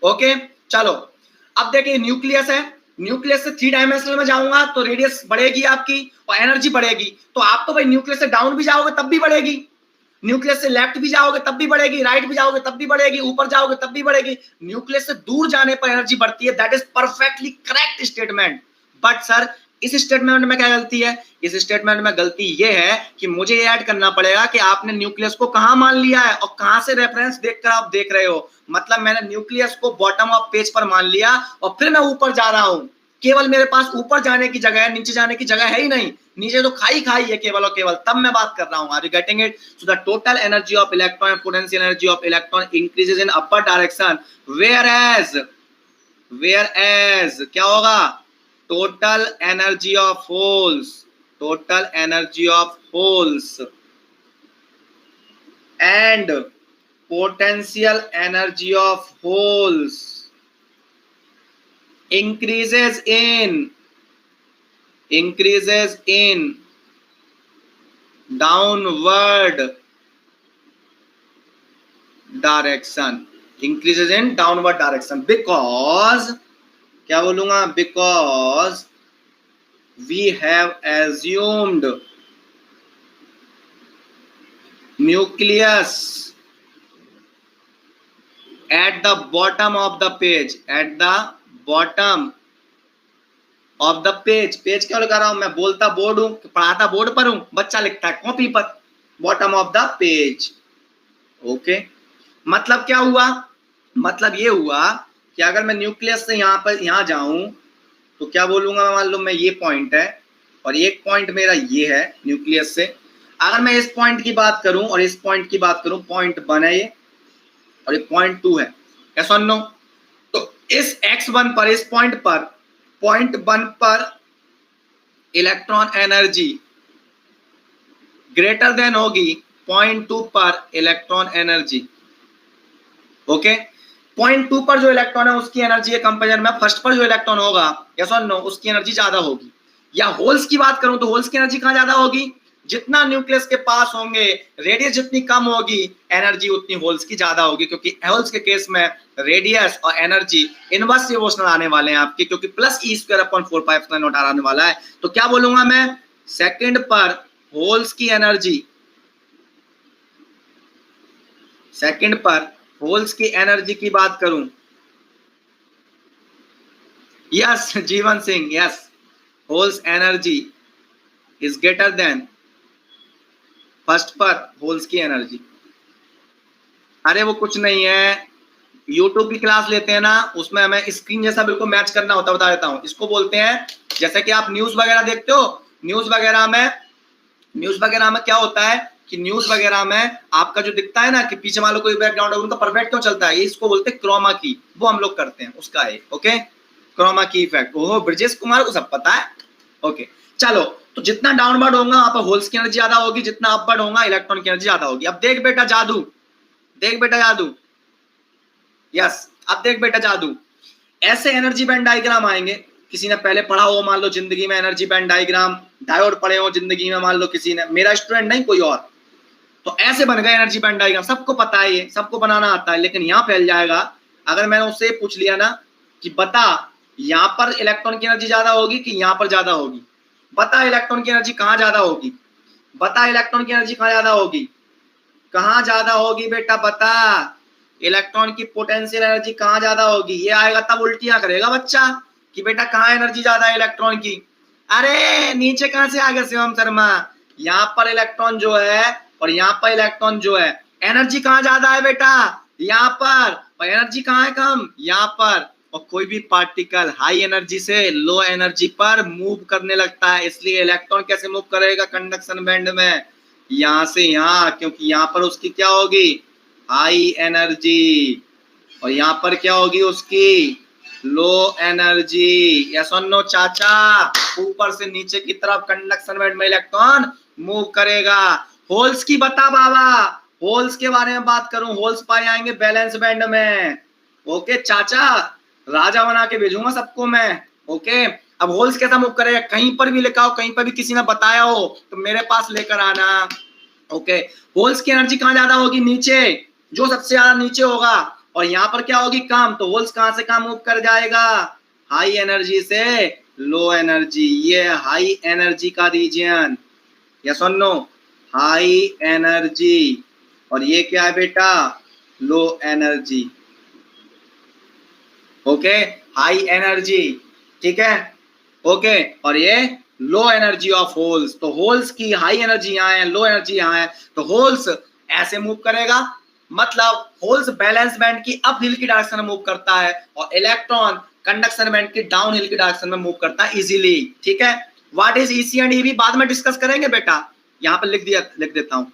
ओके, चलो अब देखिए, न्यूक्लियस है, न्यूक्लियस से 3 डायमेंशनल में जाऊंगा तो रेडियस बढ़ेगी आपकी और एनर्जी बढ़ेगी। तो आप तो भाई न्यूक्लियस से डाउन भी जाओगे तब भी बढ़ेगी, न्यूक्लियस से लेफ्ट भी जाओगे तब भी बढ़ेगी, राइट भी जाओगे तब भी बढ़ेगी, ऊपर जाओगे तब भी बढ़ेगी। न्यूक्लियस से दूर जाने पर एनर्जी बढ़ती है। That is perfectly correct statement. But sir इस स्टेटमेंट में क्या गलती है? इस स्टेटमेंट में गलती ये है कि मुझे ये ऐड करना पड़ेगा कि आपने न्यूक्लियस को कहां मान लिया है और कहां से रेफरेंस देखकर आप देख रहे हो। मतलब मैंने न्यूक्लियस को बॉटम ऑफ पेज पर मान लिया और फिर मैं ऊपर जा रहा हूं। केवल मेरे पास ऊपर जाने की जगह है, नीचे जाने की जगह है ही नहीं। नीचे तो खाई है केवल और केवल, तब मैं बात कर रहा हूं। Are you getting it? So the total energy of electron and potential energy of electron increases in upper direction, where as क्या होगा? Total energy of holes, total energy of holes and potential energy of holes increases in downward direction, increases in downward direction because क्या बोलूंगा? because we have assumed nucleus at the bottom of the page, at the bottom of the page. Page क्यों लगा रहा हूं? मैं बोलता बोर्ड हूं, पढ़ाता बोर्ड पर हूं, बच्चा लिखता है कॉपी पर। Bottom of the page. Okay, मतलब क्या हुआ? मतलब ये हुआ कि अगर मैं न्यूक्लियस से यहां जाऊं तो क्या बोलूंगा? मान लो मैं ये पॉइंट है और एक पॉइंट मेरा ये है न्यूक्लियस से। अगर मैं इस पॉइंट की बात करूं और इस पॉइंट की बात करूं, पॉइंट 1 है ये और ये पॉइंट 2 है। ऐसा नो? इस x1 पर, इस पॉइंट 1 पर इलेक्ट्रॉन एनर्जी ग्रेटर देन होगी पॉइंट 2 पर इलेक्ट्रॉन एनर्जी। ओके, पॉइंट 2 पर जो इलेक्ट्रॉन है उसकी एनर्जी के कंपेरिजन में फर्स्ट पर जो इलेक्ट्रॉन होगा, यस और नो, उसकी एनर्जी ज्यादा होगी। या होल्स की बात करूं तो होल्स की एनर्जी कहां ज्यादा होगी? जितना न्यूक्लियस के पास होंगे, रेडियस जितनी कम होगी, एनर्जी उतनी होल्स की ज्यादा होगी। क्योंकि होल्स के केस में रेडियस और एनर्जी इनवर्स प्रोपोर्शनल आने वाले हैं आपके, क्योंकि प्लस e²/4πε0 आने वाला है। तो क्या बोलूंगा मैं? सेकंड पर होल्स की एनर्जी, सेकंड पर होल्स की एनर्जी की बात करूं, yes Jeevan Singh, yes, holes energy is greater than first पर होल्स की एनर्जी। अरे वो कुछ नहीं है, यूट्यूब की क्लास लेते हैं ना, उसमें हमें स्क्रीन जैसा बिल्कुल मैच करना होता है। बता देता हूं, इसको बोलते हैं, जैसे कि आप न्यूज वगैरह देखते हो, न्यूज वगैरह में क्या होता है कि न्यूज वगैरह में आपका जो दिखता है ना कि पीछे वालों कोई बैकग्राउंड है, उनका परफेक्ट क्यों चलता है, इसको बोलते हैं क्रोमा की। वो हम लोग करते हैं, उसका है ओके, क्रोमा की इफेक्ट। ओहो, ब्रजेश कुमार को सब पता है। ओके, चलो, तो जितना डाउनवर्ड होगा वहां पर होल्स की एनर्जी ज्यादा होगी, जितना अपवर्ड होगा इलेक्ट्रॉन की एनर्जी ज्यादा होगी। अब देख बेटा जादू, देख बेटा जादू, यस, अब देख बेटा जादू। ऐसे एनर्जी बैंड डायग्राम आएंगे, किसी ने पहले पढ़ा हो मान लो जिंदगी में एनर्जी बैंड डायग्राम, डायोड पढ़े हो जिंदगी में मान लो किसी ने, मेरा स्टूडेंट नहीं कोई और, तो ऐसे बन गए एनर्जी बैंड डायग्राम। सबको पता है, ये सबको बनाना आता है, लेकिन यहाँ फैल जाएगा अगर मैंने उससे पूछ लिया ना कि बता यहाँ पर इलेक्ट्रॉन की एनर्जी ज्यादा होगी कि यहाँ पर ज्यादा होगी, बता इलेक्ट्रॉन की एनर्जी कहाँ ज्यादा होगी, बता इलेक्ट्रॉन की एनर्जी कहाँ ज्यादा होगी, कहाँ ज्यादा होगी बेटा बता, इलेक्ट्रॉन की पोटेंशियल एनर्जी कहाँ ज्यादा होगी। ये आएगा तब उल्टियां करेगा बच्चा कि बेटा कहाँ एनर्जी ज्यादा है इलेक्ट्रॉन की। अरे नीचे कहां से आ गए शिवम शर्मा, यहाँ पर इलेक्ट्रॉन जो है और यहाँ पर इलेक्ट्रॉन जो है, एनर्जी कहाँ ज्यादा है बेटा, यहाँ पर, और एनर्जी कहाँ है कम, यहाँ पर। और कोई भी पार्टिकल हाई एनर्जी से लो एनर्जी पर मूव करने लगता है। इसलिए इलेक्ट्रॉन कैसे मूव करेगा कंडक्शन बैंड में, यहां से यहां, क्योंकि यहां पर उसकी क्या होगी, हाई एनर्जी, और यहां पर क्या होगी उसकी, लो एनर्जी। यस और नो चाचा, ऊपर से नीचे की तरफ कंडक्शन बैंड में इलेक्ट्रॉन मूव करेगा। होल्स की बता बाबा, होल्स के बारे में बात करूं, होल्स पाए जाएंगे बैलेंस बैंड में। ओके चाचा, राजा बना के भेजूंगा सबको मैं। ओके, अब होल्स कैसा मूव करेगा, कहीं पर भी लिखा हो, कहीं पर भी किसी ने बताया हो तो मेरे पास लेकर आना। ओके, होल्स की एनर्जी कहां ज्यादा होगी, नीचे, जो सबसे ज्यादा नीचे होगा, और यहां पर क्या होगी, कम। तो होल्स कहां से कहां मूव कर जाएगा, हाई एनर्जी से लो एनर्जी। ये हाई एनर्जी का रीजन, यस और नो, हाई एनर्जी, और ये क्या है बेटा, low energy. Okay, high energy, ठीक है। ओके, और ये लो एनर्जी ऑफ होल्स। तो होल्स की हाई एनर्जी यहां है, लो एनर्जी यहां है, तो होल्स ऐसे मूव करेगा, मतलब होल्स बैलेंस बैंड की अप हिल की डायरेक्शन में मूव करता है, और इलेक्ट्रॉन कंडक्शन बैंड की डाउन हिल की डायरेक्शन में मूव करता है इजीली। ठीक है, what is EC and EV बाद में डिस्कस करेंगे बेटा, यहां पर लिख देता हूं,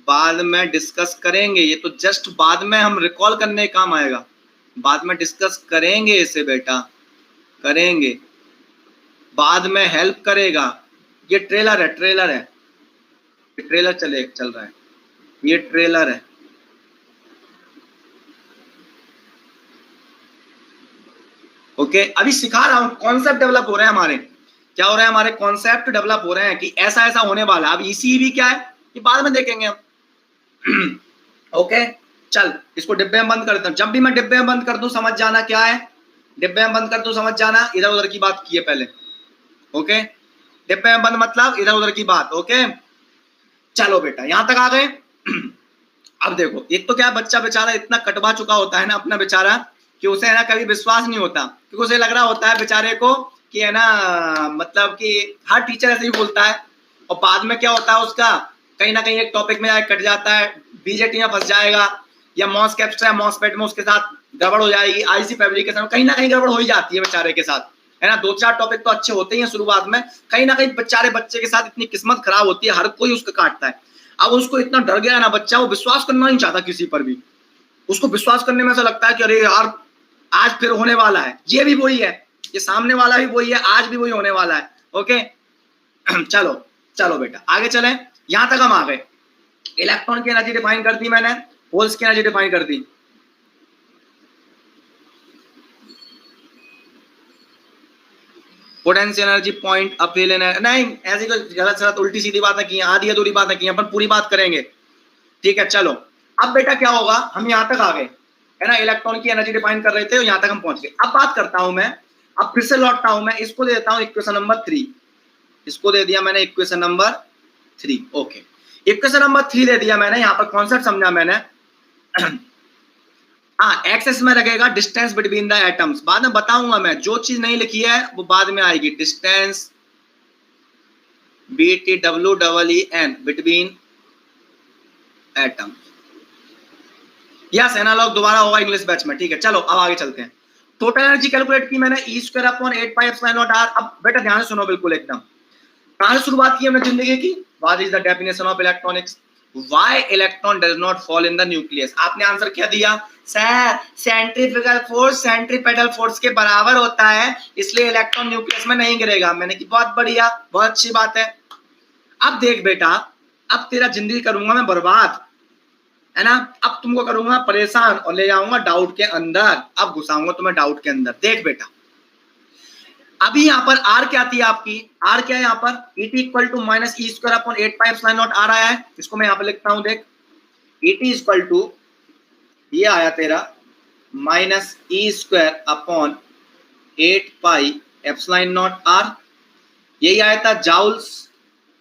बाद में डिस्कस करेंगे। ये तो जस्ट बाद में हम रिकॉल करने काम आएगा, बाद में डिस्कस करेंगे इसे बेटा, करेंगे, बाद में हेल्प करेगा। ये ट्रेलर है, ट्रेलर है, ये ट्रेलर चल रहा है, ये ट्रेलर है। ओके, अभी सिखा रहा हूं, कॉन्सेप्ट डेवलप हो रहे हैं हमारे, क्या हो रहा है, हमारे कॉन्सेप्ट डेवलप हो रहे हैं कि ऐसा ऐसा होने वाला। अब इसी भी क्या है ये बाद में देखेंगे हम। ओके, चल इसको डिब्बे में बंद कर देता हूं। जब भी मैं डिब्बे में बंद कर दूं समझ जाना क्या है, डिब्बे में बंद कर दूं समझ जाना इधर उधर की बात की है पहले। ओके, डिब्बे में बंद मतलब इधर उधर की बात। ओके, चलो बेटा यहां तक आ गए। अब देखो, एक तो क्या बच्चा बेचारा इतना कटवा चुका होता है ना अपना बेचारा, कि उसे है ना कभी विश्वास नहीं होता, क्योंकि उसे लग रहा होता है बेचारे को कि है ना, मतलब कि हर टीचर ऐसे ही बोलता है, और बाद में क्या होता है उसका, कहीं ना कहीं एक टॉपिक में कट जाता है, बीजेटी में फंस जाएगा, या मॉस कैप्स्ट्रा मॉसफेट में उसके साथ गड़बड़ हो जाएगी, आईसी फैब्रिकेशन कहीं ना कहीं गड़बड़ हो ही जाती है बेचारे के साथ, है ना। दो चार टॉपिक तो अच्छे होते ही हैं शुरुआत में, कहीं ना कहीं बेचारे बच्चे के साथ इतनी किस्मत खराब होती है, हर कोई उसका काटता है। अब उसको इतना डर गया ना बच्चा, वो विश्वास करना नहीं चाहता किसी पर भी, उसको विश्वास करने में ऐसा लगता है कि अरे यार आज फिर होने वाला है, ये भी वही है, ये सामने वाला भी वही है, आज भी वही होने वाला है। ओके, चलो चलो बेटा आगे चले, यहां तक हम आ गए। इलेक्ट्रॉन की एनर्जी डिफाइन कर दी मैंने, होल्स की एनर्जी डिफाइन कर दी। पोटेंशियल एनर्जी पॉइंट अपील नहीं, ऐसी कोई गलत सलत उल्टी सीधी बातें की, आधी अधूरी बातें की, अपन पूरी बात करेंगे। ठीक है, चलो अब बेटा क्या होगा, हम यहां तक आ गए, है ना, इलेक्ट्रॉन की एनर्जी डिफाइन कर रहे थे, यहां तक हम पहुंच गए। अब बात करता हूं मैं, अब फिर से लौटता हूं मैं, इसको देता हूं इक्वेशन नंबर 3, इसको दे दिया मैंने equation number 3। Okay, equation number 3 दे दिया मैंने, यहां पर कॉन्सेप्ट समझा मैंने। हाँ, एक्सेस में लगेगा डिस्टेंस बिटवीन द एटम्स, बाद में बताऊंगा मैं, जो चीज नहीं लिखी है वो बाद में आएगी। Distance BTWEEN between atom, yes analog दोबारा होगा इंग्लिश बैच में। ठीक है, चलो अब आगे चलते हैं। टोटल एनर्जी कैलकुलेट की मैंने, E²/8πε0r। अब बेटा ध्यान से सुनो बिल्कुल एकदम, कहां से शुरुआत की हमने जिंदगी की, what is the definition of electronics, why electron does not fall in the nucleus. आपने आंसर क्या दिया, sir centrifugal force centripetal force के बराबर होता है, इसलिए इलेक्ट्रॉन न्यूक्लियस में नहीं गिरेगा। मैंने की बहुत बढ़िया, बहुत अच्छी बात है। अब देख बेटा, अब तेरा जिंदगी करूंगा मैं बर्बाद, है ना, अब तुमको करूंगा परेशान और ले जाऊंगा डाउट के अंदर, अब घुसाऊंगा तुम्हें डाउट के अंदर। देख बेटा, अभी यहां पर आर क्या थी आपकी, आर क्या है यहाँ पर, ET equal to minus E²/8πε0 R आया है, इसको मैं यहाँ पर लिखता हूं, देख ET इक्वल टू ये आया तेरा माइनस E²/8πε0 आर, यही आया था जाउल्स,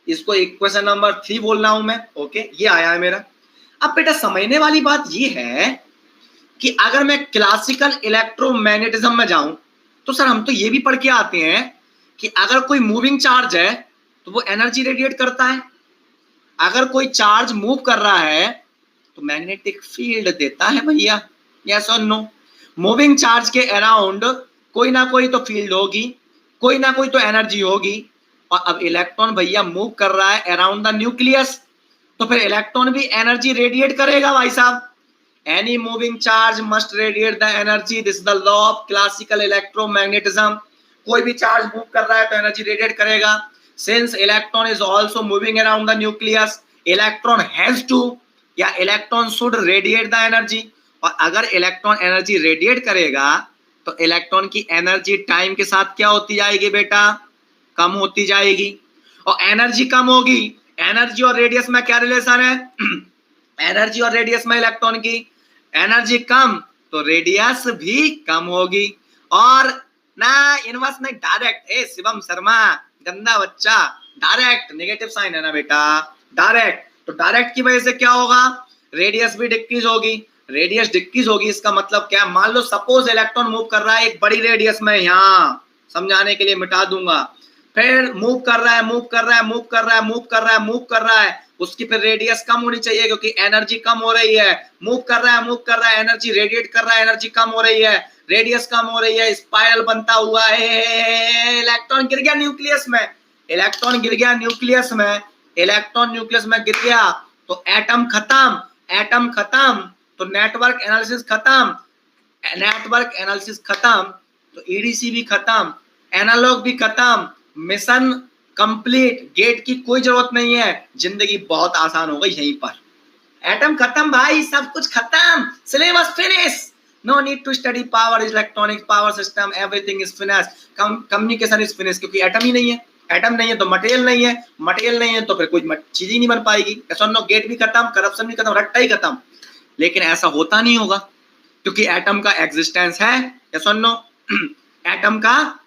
इसको इक्वेशन नंबर 3 बोल रहा हूं मैं। ओके, ये आया है मेरा। अब बेटा समझने वाली बात ये है कि अगर मैं क्लासिकल इलेक्ट्रोमैग्नेटिज्म में जाऊं तो सर हम तो ये भी पढ़ के आते हैं कि अगर कोई मूविंग चार्ज है तो वो एनर्जी रेडिएट करता है, अगर कोई चार्ज मूव कर रहा है तो मैग्नेटिक फील्ड देता है भैया, यस और नो। मूविंग चार्ज के अराउंड कोई ना कोई तो फील्ड होगी, कोई ना कोई तो एनर्जी होगी। और अब इलेक्ट्रॉन भैया मूव कर रहा है अराउंड द न्यूक्लियस, तो फिर इलेक्ट्रॉन भी एनर्जी रेडिएट करेगा भाई साहब। Any moving charge must radiate the energy, this is the law of classical electromagnetism. कोई भी चार्ज मूव कर रहा है तो एनर्जी रेडिएट करेगा। Since electron is also moving around the nucleus, electron has to या electron should radiate the energy. और अगर इलेक्ट्रॉन एनर्जी रेडिएट करेगा तो इलेक्ट्रॉन की एनर्जी टाइम के साथ क्या होती जाएगी बेटा, कम होती जाएगी। और एनर्जी कम होगी, एनर्जी और रेडियस में क्या रिलेशन है एनर्जी और रेडियस में इलेक्ट्रॉन की एनर्जी कम तो रेडियस भी कम होगी। और ना इनवर्स नहीं, डायरेक्ट। ए शिवम शर्मा गंदा बच्चा, डायरेक्ट नेगेटिव साइन है ना बेटा, डायरेक्ट। तो डायरेक्ट की वजह से क्या होगा, रेडियस भी डिक्रीज होगी। रेडियस डिक्रीज होगी इसका मतलब क्या, मान लो सपोज इलेक्ट्रॉन मूव कर रहा है एक बड़ी रेडियस में, यहां समझाने के लिए मिटा दूंगा, फिर मूव कर रहा है मूव कर रहा है मूव कर रहा है मूव कर रहा है मूव कर रहा है, उसकी फिर रेडियस कम होनी चाहिए क्योंकि एनर्जी कम हो रही है। मूव कर रहा है मूव कर रहा है, एनर्जी रेडिएट कर रहा है, एनर्जी कम हो रही है, रेडियस कम हो रही है, स्पाइरल बनता हुआ है। इलेक्ट्रॉन गिर गया न्यूक्लियस में, इलेक्ट्रॉन गिर गया न्यूक्लियस में, इलेक्ट्रॉन न्यूक्लियस में गिर गया तो एटम खत्म, एटम खत्म तो नेटवर्क एनालिसिस खत्म, नेटवर्क एनालिसिस खत्म तो ईडीसी भी खत्म, एनालॉग भी खत्म, मिशन कंप्लीट, गेट की कोई जरूरत नहीं है, जिंदगी बहुत आसान हो गई यहीं पर। एटम खत्म भाई, सब कुछ खत्म, syllabus finish, no need to study power, electronics, power system, everything is finish, communication is finish, क्योंकि एटम ही नहीं है, एटम नहीं है तो मटेरियल नहीं है, मटेरियल नहीं है तो फिर कोई चीज ही नहीं बन पाएगी। गेट भी खत्म, करप्शन भी खत्म, रट्टा ही खत्म। लेकिन ऐसा होता नहीं होगा क्योंकि एटम का एग्जिस्टेंस है, या सुनो एटम का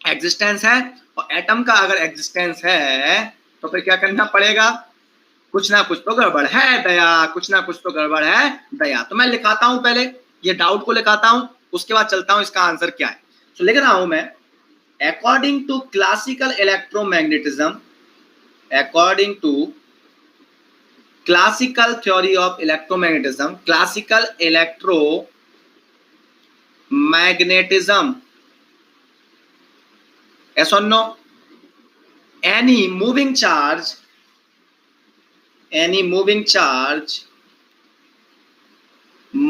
एग्जिस्टेंस है, और एटम का अगर एग्जिस्टेंस है तो फिर क्या करना पड़ेगा, कुछ ना कुछ तो गड़बड़ है दया, कुछ ना कुछ तो गड़बड़ है दया। तो मैं लिखाता हूं, पहले ये डाउट को लिखाता हूं, उसके बाद चलता हूं इसका आंसर क्या है। तो लिख रहा हूं मैं, according to classical electromagnetism, according to classical theory of electromagnetism, classical electromagnetism, yes or no, any moving charge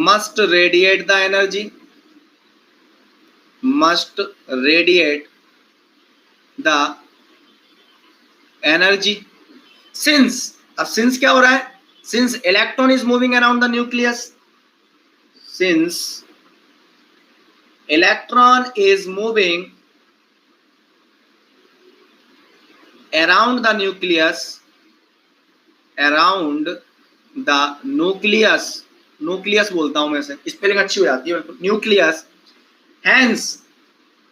must radiate the energy, must radiate the energy, since, अब सिंस क्या हो रहा है, since electron is moving around the nucleus, since electron is moving around the nucleus, around the nucleus, nucleus बोलता हूं मैं इसे, स्पेलिंग अच्छी हो जाती है न्यूक्लियस, हेंस,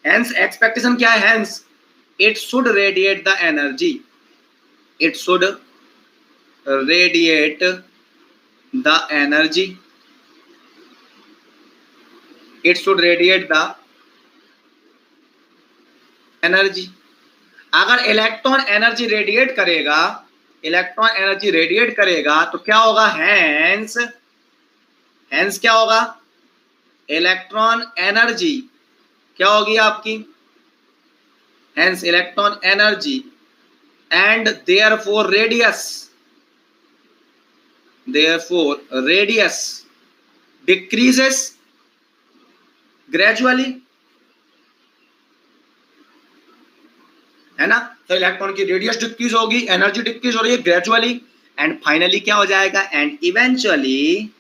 हेंस एक्सपेक्टेशन क्या है, hence it should radiate the energy, it should radiate the energy, it should radiate the energy। अगर इलेक्ट्रॉन एनर्जी रेडिएट करेगा, इलेक्ट्रॉन एनर्जी रेडिएट करेगा तो क्या होगा, हेंस, हेंस क्या होगा, इलेक्ट्रॉन एनर्जी क्या होगी आपकी, hence electron energy and therefore radius, therefore radius decreases gradually, है ना। तो इलेक्ट्रॉन की रेडियस डिक्रीज होगी, एनर्जी डिक्रीज हो रही है ग्रेजुअली, एंड फाइनली क्या हो जाएगा, and eventually,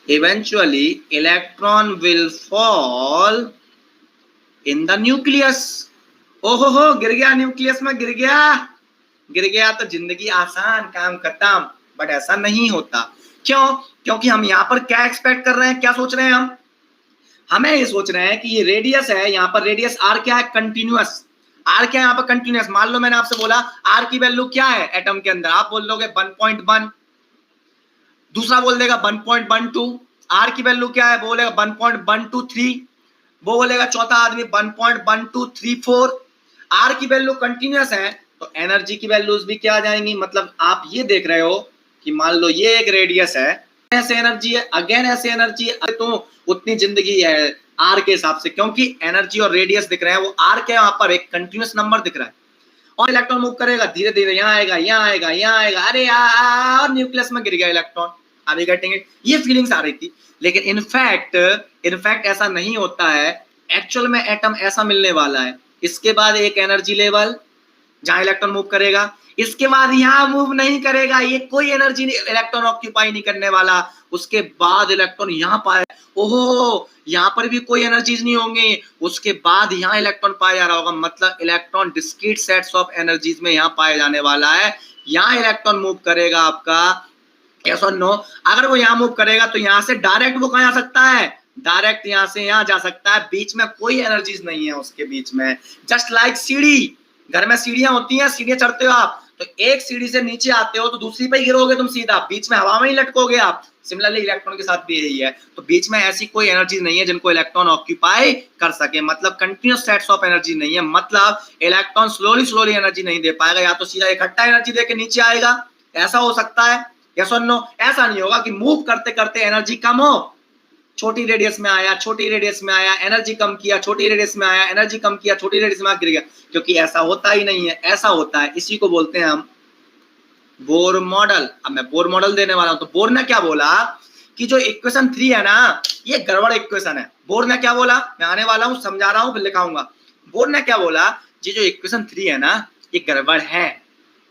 eventually electron will fall in the nucleus. ओहो गिर गया न्यूक्लियस में, गिर गया तो जिंदगी आसान, काम खत्म। बट ऐसा नहीं होता, क्यों, क्योंकि हम यहाँ पर क्या एक्सपेक्ट कर रहे हैं, क्या सोच रहे हैं हमें ये सोच रहे हैं कि ये रेडियस है, यहाँ पर रेडियस आर क्या है, कंटिन्यूअस, आर क्या है यहाँ पर, कंटिन्यूअस। मान लो मैंने आपसे बोला आर की वैल्यू क्या है एटम के अंदर, आप बोल दोगे 1.1, दूसरा बोल देगा 1.12, आर की वैल्यू क्या है, बोलेगा 1.123, वो बोलेगा चौथा आदमी 1.1234। आर की वैल्यू कंटिन्यूअस है तो एनर्जी की वैल्यूज भी क्या आ जाएंगी, मतलब आप ये देख रहे हो कि मान लो ये एक रेडियस है, ऐसे एनर्जी है, अगेन ऐसे एनर्जी है, तो उतनी जिंदगी है आर के हिसाब से, क्योंकि एनर्जी और रेडियस दिख रहे हैं, वो आर के यहाँ पर एक कंटिन्यूस नंबर दिख रहा है। और इलेक्ट्रॉन मूव करेगा धीरे धीरे, यहाँ आएगा, यहाँ आएगा, यहाँ आएगा, अरे यार न्यूक्लियस में गिर गया इलेक्ट्रॉन। अभी गेटिंग ये फीलिंग्स आ रही थी, लेकिन इनफैक्ट ऐसा नहीं होता है। एक्चुअल में एटम ऐसा मिलने वाला है, इसके बाद एक एनर्जी लेवल जहां इलेक्ट्रॉन मूव करेगा, इसके बाद यहां मूव नहीं करेगा, ये कोई एनर्जी इलेक्ट्रॉन ऑक्यूपाई नहीं करने वाला, उसके बाद इलेक्ट्रॉन यहां पाए, ओहो यहां पर भी कोई एनर्जीज नहीं होंगे, उसके बाद यहां इलेक्ट्रॉन पाया जा रहा होगा, मतलब electron discrete sets of energies में यहां पाया जाने वाला है। यहां इलेक्ट्रॉन मूव करेगा आपका, यस और नो। अगर वो यहां मूव करेगा तो यहां से डायरेक्ट वो कहां जा सकता है, डायरेक्ट यहां से यहां जा सकता है, बीच में कोई एनर्जीज नहीं है उसके बीच में। जस्ट लाइक सीढ़ी, घर में सीढ़ियां होती हैं, सीढ़ियां चढ़ते हो आप, तो एक सीढ़ी से नीचे आते हो तो दूसरी पे गिरोगे तुम सीधा, बीच में हवा में ही लटकोगे आप। सिमिलरली इलेक्ट्रॉन के साथ भी यही है, तो बीच में ऐसी कोई एनर्जी नहीं है जिनको इलेक्ट्रॉन ऑक्यूपाई कर सके, मतलब कंटिन्यूस सेट्स ऑफ एनर्जी नहीं है, मतलब इलेक्ट्रॉन स्लोली एनर्जी नहीं दे पाएगा, या तो सीधा इकट्ठा एनर्जी देके नीचे आएगा, ऐसा हो सकता है, यस और नो। ऐसा नहीं होगा कि मूव करते करते एनर्जी कम हो, छोटी रेडियस में आया, छोटी रेडियस में आया, एनर्जी कम किया, छोटी रेडियस में आया, एनर्जी कम किया, छोटी रेडियस में गिर गया, क्योंकि ऐसा होता ही नहीं है। ऐसा होता है, इसी को बोलते हैं हम बोर मॉडल। अब मैं बोर मॉडल देने वाला हूं, तो बोर ने क्या बोला कि जो इक्वेशन 3 है ना, ये गड़बड़ इक्वेशन है। बोर ने क्या बोला, मैं आने वाला हूं, समझा रहा हूं, फिर लिखाऊंगा। बोर ने क्या बोला, ये जो इक्वेशन 3 है ना, ये गड़बड़ है।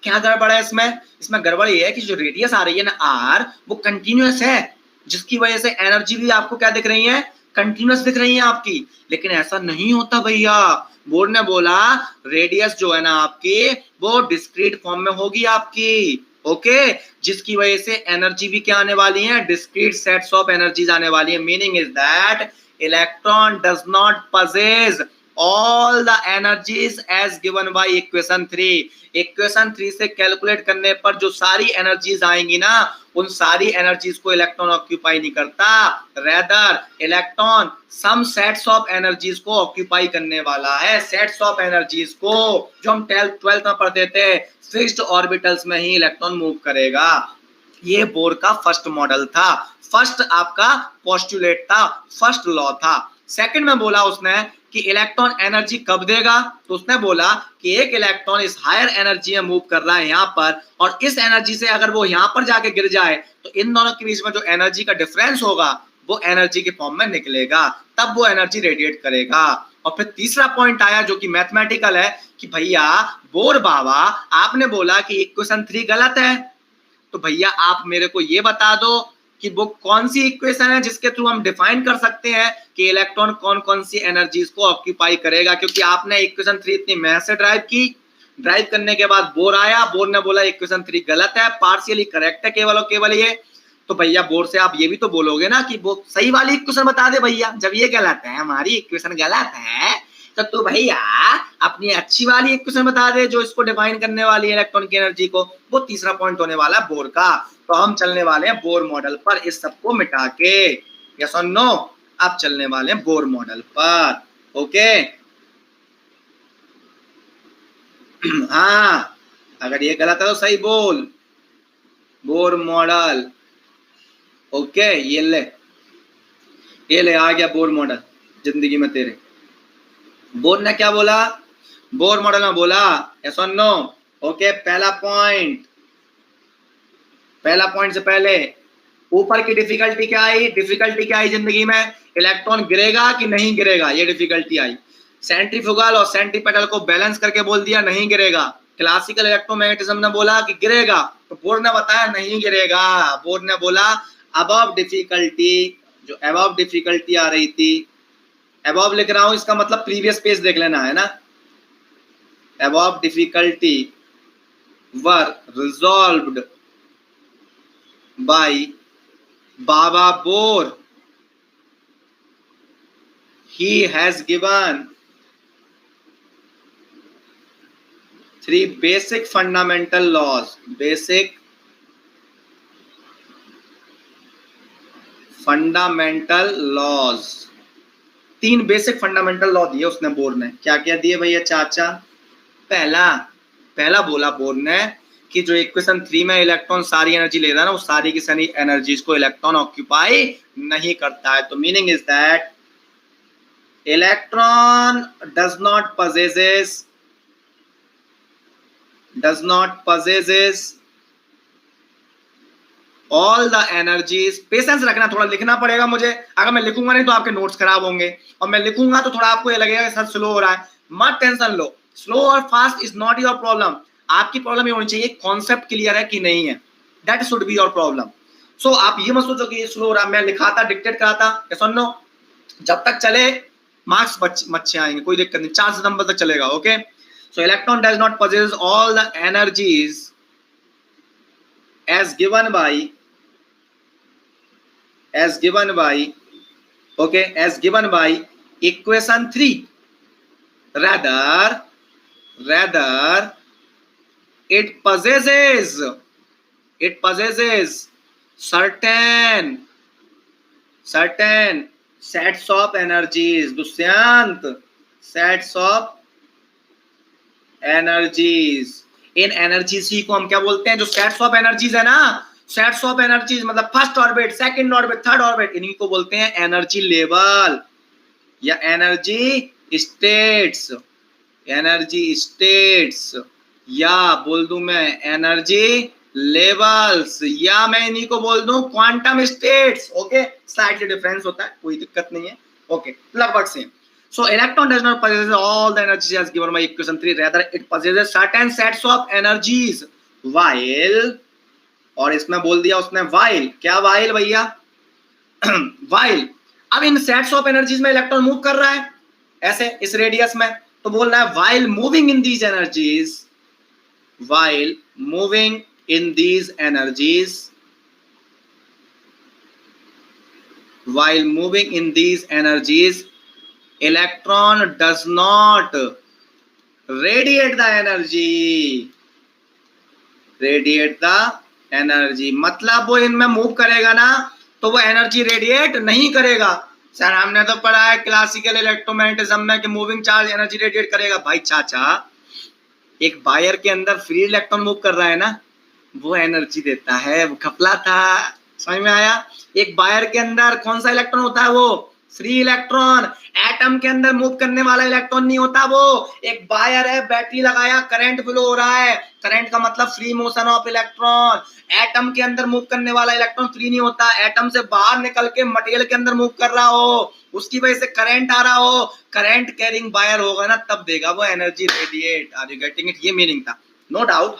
क्या गड़बड़ है इसमें? इसमें गड़बड़ ये है कि जो रेडियस आ रही है ना आर, वो कंटिन्यूअस है, जिसकी वजह से एनर्जी भी आपको क्या दिख रही है, कंटिन्यूअस दिख रही है आपकी। लेकिन ऐसा नहीं होता भैया, बोर ने बोला रेडियस जो है ना आपकी, वो डिस्क्रीट फॉर्म में होगी आपकी, ओके, जिसकी वजह से एनर्जी भी क्या आने वाली है, डिस्क्रीट सेट्स ऑफ एनर्जीज आने वाली है। Meaning is that electron does not possess all the energies as given by equation 3। Equation 3 से कैलकुलेट करने पर जो सारी एनर्जीज आएंगी ना, उन सारी एनर्जीज को इलेक्ट्रॉन ऑक्यूपाई नहीं करता, rather electron some sets of energies को ऑक्यूपाई करने वाला है। सेट्स ऑफ एनर्जीज को जो हम 12th में पढ़ते थे, फिक्स्ड ऑर्बिटल्स में ही इलेक्ट्रॉन मूव करेगा। ये बोर का फर्स्ट मॉडल था, फर्स्ट आपका पोस्टुलेट था, फर्स्ट लॉ था। सेकंड में बोला उसने कि इलेक्ट्रॉन एनर्जी कब देगा, तो उसने बोला कि एक इलेक्ट्रॉन इस हायर एनर्जी में मूव कर रहा है यहाँ पर, और इस एनर्जी से अगर वो यहाँ पर जाके गिर जाए तो इन दोनों के बीच में जो एनर्जी का डिफरेंस होगा वो एनर्जी के फॉर्म में निकलेगा, तब वो एनर्जी रेडिएट करेगा। और फिर तीसरा पॉइंट आया जो कि मैथमेटिकल है कि भैया बोर बाबा आपने बोला कि इक्वेशन 3 गलत है, तो भैया आप मेरे को ये बता दो कि वो कौन सी इक्वेशन है जिसके थ्रू हम डिफाइन कर सकते हैं कि इलेक्ट्रॉन कौन कौन सी एनर्जीज को ऑक्यूपाई करेगा। क्योंकि आपने इक्वेशन 3 इतनी मेहनत से ड्राइव की, ड्राइव करने के बाद बोर आया, बोर ने बोला इक्वेशन 3 गलत है, पार्शियली करेक्ट है केवल और केवल ये, तो भैया बोर से आप ये भी तो बोलोगे ना कि वो सही वाली इक्वेशन बता दे भैया, जब ये गलत है, हमारी इक्वेशन गलत है, तो तू भैया अपनी अच्छी वाली इक्वेशन बता दे जो इसको डिफाइन करने वाली है इलेक्ट्रॉन की एनर्जी को। वो तीसरा पॉइंट होने वाला है बोर का। तो हम चलने वाले हैं बोर मॉडल पर, इस सबको मिटा के, यस और नो, अब चलने वाले हैं बोर मॉडल पर, ओके। हाँ, अगर ये गलत है तो सही बोल, बोर मॉडल, ओके। ये ले आ गया बोर मॉडल जिंदगी में तेरे। बोर ने क्या बोला, बोर मॉडल में बोला यस और नो, ओके। पहला पॉइंट से पहले ऊपर की डिफिकल्टी क्या आई, डिफिकल्टी क्या आई जिंदगी में, इलेक्ट्रॉन गिरेगा कि नहीं गिरेगा, ये डिफिकल्टी आई। सेंट्रीफ्यूगल और सेंट्रीपेटल को बैलेंस करके बोल दिया नहीं गिरेगा। क्लासिकल इलेक्ट्रोमैग्नेटिज्म ने बोला कि गिरेगा, तो बोर ने बताया नहीं गिरेगा। बोर ने बोला अबव डिफिकल्टी, जो अबव डिफिकल्टी आ रही थी, अबव लिख रहा हूं, इसका मतलब प्रीवियस पेज देख लेना है ना। Above difficulty were resolved by बाबा Bohr, he has given 3 basic fundamental laws, basic fundamental laws, 3 basic fundamental law दिए उसने बोर ने। क्या क्या दिए भैया चाचा? पहला बोला बोर ने कि जो इक्वेशन 3 में इलेक्ट्रॉन सारी एनर्जी ले रहा है ना, वो सारी की सारी एनर्जीज को इलेक्ट्रॉन ऑक्यूपाई नहीं करता है। तो meaning is that electron does not possesses all the energies. Patience रखना, थोड़ा लिखना पड़ेगा मुझे, अगर मैं लिखूंगा नहीं तो आपके नोट्स खराब होंगे, और मैं लिखूंगा तो थोड़ा आपको ये लगेगा सर स्लो हो रहा है। मत टेंशन लो, स्लो और fast is not your problem. आपकी प्रॉब्लम ये होनी चाहिए कॉन्सेप्ट क्लियर है कि नहीं है, that should be your problem. So आप ये मत सोचो कि ये स्लो हो रहा है, मैं लिखाता डिक्टेट कराता, सुन लो, जब तक चले मार्क्स अच्छे आएंगे, कोई दिक्कत नहीं, 4 नंबर तक चलेगा। Okay, so electron does not possess all the energies as given by equation 3, rather it possesses certain sets of energies, Dushyant, sets of energies। In energies को हम क्या बोलते हैं, जो सेट्स ऑफ एनर्जीज है ना, सेट्स ऑफ एनर्जीज मतलब first orbit, second orbit, third orbit, इन्हीं को बोलते हैं एनर्जी लेवल या एनर्जी स्टेट्स, या बोल दूं मैं एनर्जी लेवल्स, या मैं इन्हीं को बोल दूं quantum states. Okay, slightly difference होता है, कोई दिक्कत नहीं है। ओके, लगभग same. So electron does not possess all the energies as given by equation 3, rather it possesses certain sets of energies while, और इसमें बोल दिया उसने while, क्या while भैया while। अब इन सेट्स ऑफ एनर्जीज में इलेक्ट्रॉन मूव कर रहा है ऐसे इस रेडियस में, तो बोल रहा है while moving in these energies, electron does not radiate the energy। मतलब वो इनमें मूव करेगा ना, तो वो एनर्जी रेडिएट नहीं करेगा। सर हमने तो पढ़ा है क्लासिकल इलेक्ट्रोमैग्नेटिज्म में कि मूविंग चार्ज एनर्जी रेडिएट करेगा। भाई चाचा, एक वायर के अंदर फ्री इलेक्ट्रॉन मूव कर रहा है ना, वो एनर्जी देता है, वो घपला था, समझ में आया। एक वायर के अंदर कौन सा इलेक्ट्रॉन होता है, वो फ्री इलेक्ट्रॉन। एटम के अंदर मूव करने वाला इलेक्ट्रॉन नहीं होता वो। एक वायर है, बैटरी लगाया, करंट फ्लो हो रहा है, करंट का मतलब free motion of electron. Atom के अंदर मूव करने वाला इलेक्ट्रॉन फ्री नहीं होता, एटम से बाहर निकल के मटेरियल के अंदर मूव कर रहा हो, उसकी वजह से करंट आ रहा हो, करंट कैरिंग वायर होगा ना, तब देगा वो energy radiate. Are you getting it? ये मीनिंग था, नो डाउट।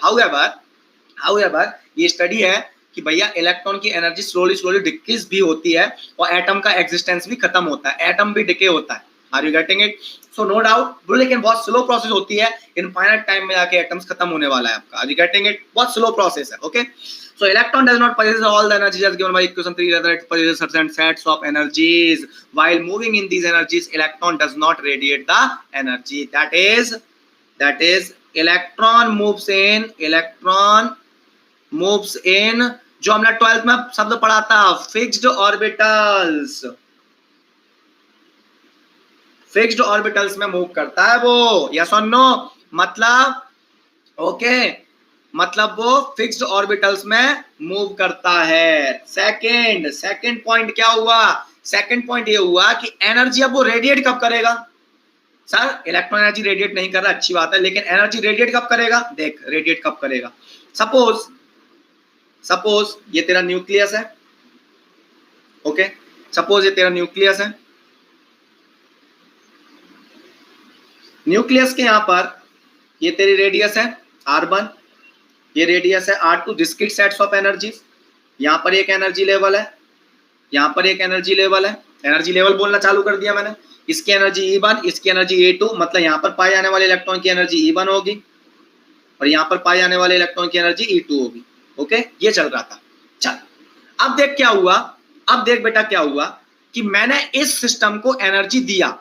हाउएवर ये स्टडी है कि भैया इलेक्ट्रॉन की एनर्जी स्लोली डिक्रीज भी होती है, और एटम का एग्जिस्टेंस भी खत्म होता है, एटम भी डिके होता है। Are you getting it? So no doubt, लेकिन बहुत स्लो प्रोसेस होती है, इनफाइनाइट टाइम में जाके एटम्स खत्म होने वाला है आपका। Are you getting it? बहुत स्लो प्रोसेस है। Okay, so electron does not possess all the energies as given by equation 3, rather it possesses certain sets of energies while moving in these energies, electron does not radiate the energy। that is electron moves in जो हमने 12th में शब्द पढ़ा था, फिक्स्ड ऑर्बिटल्स में मूव करता है वो, यस और नो? मतलब ओके, मतलब वो फिक्स्ड ऑर्बिटल्स में मूव करता है। सेकंड पॉइंट क्या हुआ? सेकंड पॉइंट ये हुआ कि एनर्जी अब वो रेडिएट कब करेगा। सर इलेक्ट्रॉन एनर्जी रेडिएट नहीं कर रहा, अच्छी बात है, लेकिन एनर्जी रेडिएट कब करेगा? देख रेडिएट कब करेगा। सपोज ये तेरा न्यूक्लियस है, ओके, सपोज ये तेरा न्यूक्लियस है, न्यूक्लियस के यहां पर ये तेरी रेडियस है R1, ये रेडियस है R2, discrete sets of energies. यहां पर एक एनर्जी लेवल है, यहां पर एक एनर्जी लेवल है, एनर्जी लेवल बोलना चालू कर दिया मैंने। इसकी एनर्जी E1, इसकी एनर्जी E2, मतलब यहां पर पाए जाने वाले इलेक्ट्रॉन की एनर्जी E1 होगी और यहां पर पाए जाने वाले इलेक्ट्रॉन की एनर्जी E2 होगी। ओके, ये चल रहा था। चल अब देख क्या हुआ, अब देख बेटा क्या हुआ कि मैंने इस सिस्टम को एनर्जी दिया।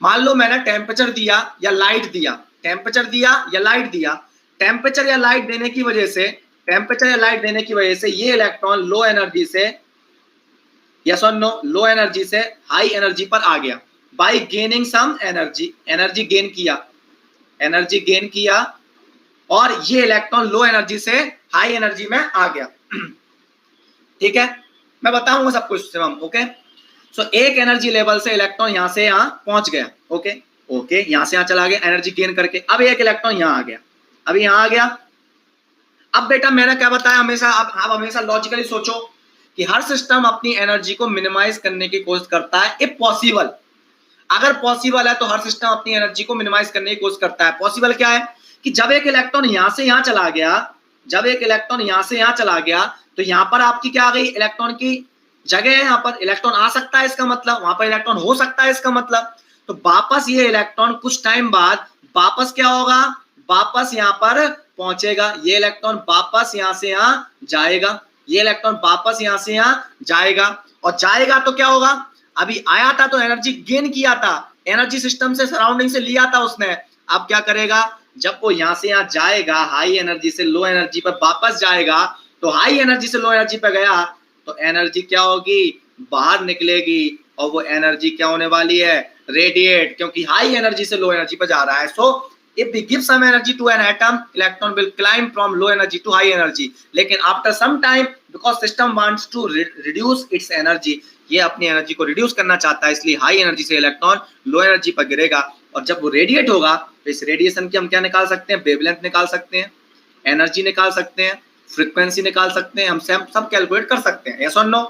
मान लो मैंने टेम्परेचर दिया या लाइट दिया, टेम्परेचर या लाइट देने की वजह से ये इलेक्ट्रॉन लो एनर्जी से, यस और नो, लो एनर्जी से हाई एनर्जी पर आ गया by gaining some energy. Energy gain किया और ये इलेक्ट्रॉन लो एनर्जी से हाई एनर्जी में आ गया। ठीक है, मैं बताऊंगा सब कुछ हम। ओके, सो एक एनर्जी लेवल से इलेक्ट्रॉन यहां से यहां पहुंच गया। ओके ओके, यहां से यहां चला गया एनर्जी गेन करके। अब एक इलेक्ट्रॉन यहां आ गया, अभी यहां आ गया। अब बेटा मैंने क्या बताया, हमेशा आप हमेशा लॉजिकली सोचो कि हर सिस्टम अपनी एनर्जी को मिनिमाइज करने की कोशिश करता है इफ पॉसिबल। अगर पॉसिबल है तो हर सिस्टम अपनी एनर्जी को मिनिमाइज करने की कोशिश करता है। पॉसिबल क्या है कि जब एक इलेक्ट्रॉन यहां से यहां चला गया, जब एक इलेक्ट्रॉन यहां से यहां चला गया, तो यहां पर आपकी क्या आ गई, इलेक्ट्रॉन की जगह है, यहां पर इलेक्ट्रॉन आ सकता है, इसका मतलब वहां पर इलेक्ट्रॉन हो सकता है, इसका मतलब। तो वापस ये इलेक्ट्रॉन कुछ टाइम बाद वापस क्या होगा, वापस यहां पर पहुंचेगा। ये इलेक्ट्रॉन वापस यहां से यहां जाएगा, ये इलेक्ट्रॉन वापस यहां से यहां जाएगा, और जाएगा तो क्या होगा, अभी आया था तो एनर्जी गेन किया था, एनर्जी सिस्टम से सराउंडिंग से लिया था उसने। अब क्या करेगा, जब वो यहां से यहां जाएगा, हाई एनर्जी से लो एनर्जी पर वापस जाएगा, तो हाई एनर्जी से लो एनर्जी पर गया तो एनर्जी क्या होगी, बाहर निकलेगी, और वो एनर्जी क्या होने वाली है, रेडिएट, क्योंकि हाई एनर्जी से लो एनर्जी पर जा रहा है। सो if we give some energy to an atom, electron will climb from low energy to high energy, लेकिन after some time because system wants to reduce its energy, ये अपनी एनर्जी को रिड्यूस करना चाहता है, इसलिए हाई एनर्जी से इलेक्ट्रॉन लो एनर्जी पर गिरेगा, और जब वो रेडिएट होगा तो इस रेडिएशन की हम क्या निकाल सकते हैं, वेवलेंथ निकाल सकते हैं, एनर्जी निकाल सकते हैं, फ्रीक्वेंसी निकाल सकते हैं, हम सब कैलकुलेट कर सकते हैं। यस और नो?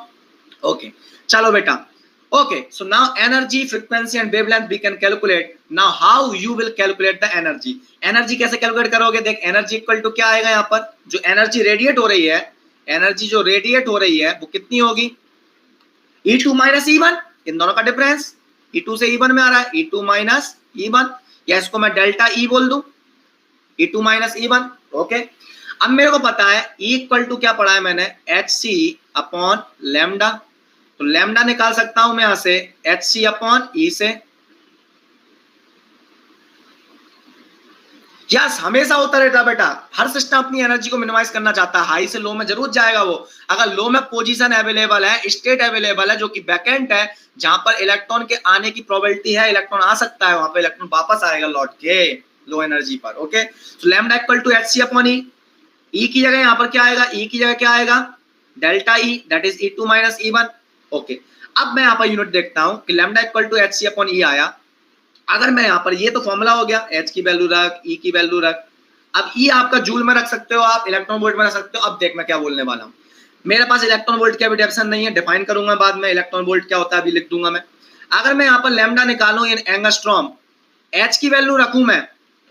ओके, चलो बेटा। Okay, so now energy, frequency and wavelength we can calculate. Now how you will calculate the energy? Energy कैसे calculate करोगे? देख, energy equal to क्या आएगा यहाँ पर, जो energy radiate हो रही है, energy जो radiate हो रही है वो कितनी होगी, E2 minus E1, इन दोनों का डिफरेंस, E2 से E1 में आ रहा है, E2 minus E1, या इसको मैं डेल्टा E बोल दूं, E2 minus E1। ओके, अब मेरे को पता है E equal to क्या पढ़ा है मैंने, HC अपॉन लैम्डा, तो लैम्डा निकाल सकता हूं मैं यहां से HC अपॉन E से। यस, हमेशा होता रहता बेटा, हर सिस्टम अपनी एनर्जी को मिनिमाइज करना चाहता है, हाई से लो में जरूर जाएगा वो। अगर लो में पोजीशन अवेलेबल है, स्टेट अवेलेबल है जो कि वैकेंट है, जहां पर इलेक्ट्रॉन के आने की प्रोबेबिलिटी है, इलेक्ट्रॉन आ सकता है, वहां पे इलेक्ट्रॉन वापस आएगा लौट के लो एनर्जी पर। Okay, so lambda equal to HC upon E। E की जगह यहां पर क्या आएगा, E की जगह क्या आएगा, delta E, that is E2 minus E1। Okay, अब मैं यहां पर यूनिट देखता हूं कि lambda equal to HC upon E आया। अगर मैं यहां पर, ये तो फॉर्मूला हो गया, H की वैल्यू रख, E की वैल्यू रख। अब E आपका जूल में रख सकते हो, आप इलेक्ट्रॉन वोल्ट में रख सकते हो। अब देख मैं क्या बोलने वाला हूं, मेरे पास इलेक्ट्रॉन वोल्ट की अभी डेफिनेशन नहीं है, डिफाइन करूंगा बाद में, इलेक्ट्रॉन वोल्ट क्या होता है अभी लिख दूंगा मैं। अगर मैं यहां पर लैम्डा निकालूं इन एंगस्ट्रॉम, H की वैल्यू रखूं मैं,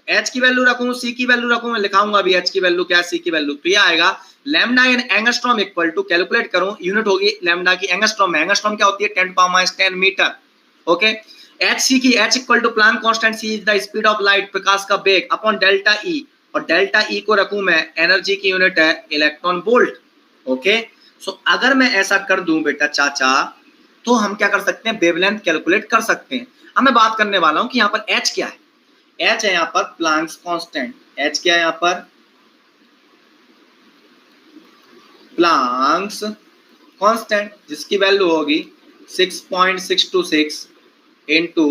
H की वैल्यू रखूं, C की वैल्यू रखूं, मैं लिखाऊंगा अभी H की वैल्यू क्या, C की वैल्यू, तो ये आएगा lambda in angstrom equal to, calculate करूं, यूनिट होगी लैम्डा की एंगस्ट्रॉम में, एंगस्ट्रॉम क्या होती है 10⁻⁻10 मीटर। ओके, HC की H equal to Planck constant, C is the speed of light, प्रकाश का वेग, अपॉन डेल्टा E, और डेल्टा E को रखूं मैं, एनर्जी की यूनिट है इलेक्ट्रॉन वोल्ट। ओके, सो अगर मैं ऐसा कर दूं बेटा चाचा, तो हम क्या कर सकते हैं, वेवलेंथ कैलकुलेट कर सकते हैं। अब मैं बात करने वाला हूं कि यहाँ पर H क्या है, H है यहाँ पर प्लैंक्स कांस्टेंट, H क्या है यहाँ पर, प्लैंक्स कांस्टेंट, जिसकी वैल्यू होगी 6.626 into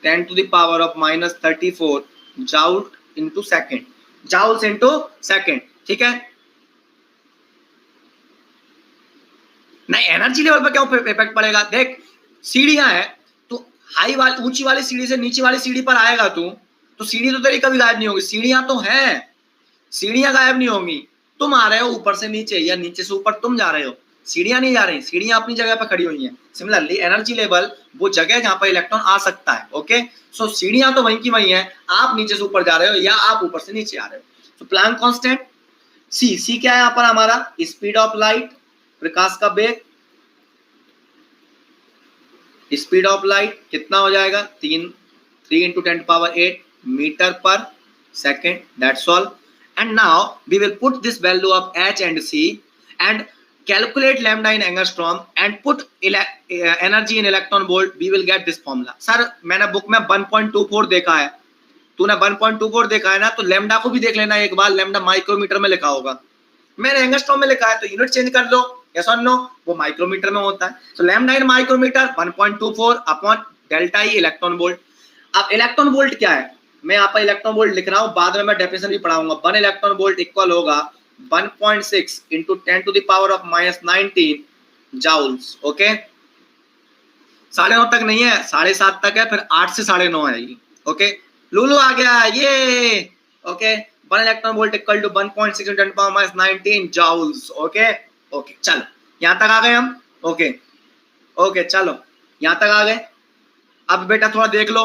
10⁻⁻34 joule into second, joules into second. ठीक है, नहीं एनर्जी लेवल पर क्या इफेक्ट पड़ेगा, देख सीढ़ियां है, तो हाई वाली ऊंची वाली सीढ़ी से नीचे वाली सीढ़ी पर आएगा तू, तो सीढ़ी तो तेरी कभी गायब नहीं होगी, सीढ़ियां तो हैं, सीढ़ियां गायब नहीं होंगी, तुम आ रहे हो ऊपर से नीचे या नीचे से ऊपर तुम जा रहे हो, सीढ़ियां नहीं जा रही, सीढ़ियां अपनी जगह पर खड़ी हुई हैं। सिमिलरली एनर्जी लेवल वो जगह जहां पर इलेक्ट्रॉन आ सकता है। ओके, सो सीढ़ियां तो वहीं की वहीं हैं, आप नीचे से ऊपर जा रहे हो या आप ऊपर से नीचे आ रहे हो। सो प्लैंक कांस्टेंट C क्या है यहाँ पर हमारा, स्पीड ऑफ लाइट, प्रकाश का वेग, स्पीड ऑफ लाइट कितना हो जाएगा, 3 into 10⁸ मीटर पर second, that's all. And now we will put this value of H and C and calculate lambda in angstrom and put energy in electron volt. We will get this formula. Sir मैंने बुक में 1.24 देखा है, तूने 1.24 देखा है ना, तो लैम्डा को भी देख लेना एक बार, लैम्डा माइक्रोमीटर में लिखा होगा, मैंने एंगस्ट्रॉम में लिखा है, तो यूनिट चेंज कर लो, यस और नो, वो माइक्रोमीटर में होता है। तो lambda in micrometre 1.24 upon delta E electron volt. अब इलेक्ट्रॉन वोल्ट क्या है, मैं यहाँ पर इलेक्ट्रॉन वोल्ट लिख रहा हूँ, बाद में मैं डेफिनेशन भी पढ़ाऊंगा। 1 इलेक्ट्रॉन वोल्ट इक्वल होगा 1.6 इंटू 10⁻⁻19 जाउल्स। ओके, 9:30 तक नहीं है, 7:30 तक है, फिर 8 से 9:30 आएगी। ओके, लूलू आ गया ये। Okay, 1 electron volt equal to 1.6 into 10⁻⁻19 joules. Okay okay, चलो यहां तक आ गए हम। ओके ओके, चलो यहां तक आ गए। अब बेटा थोड़ा देख लो,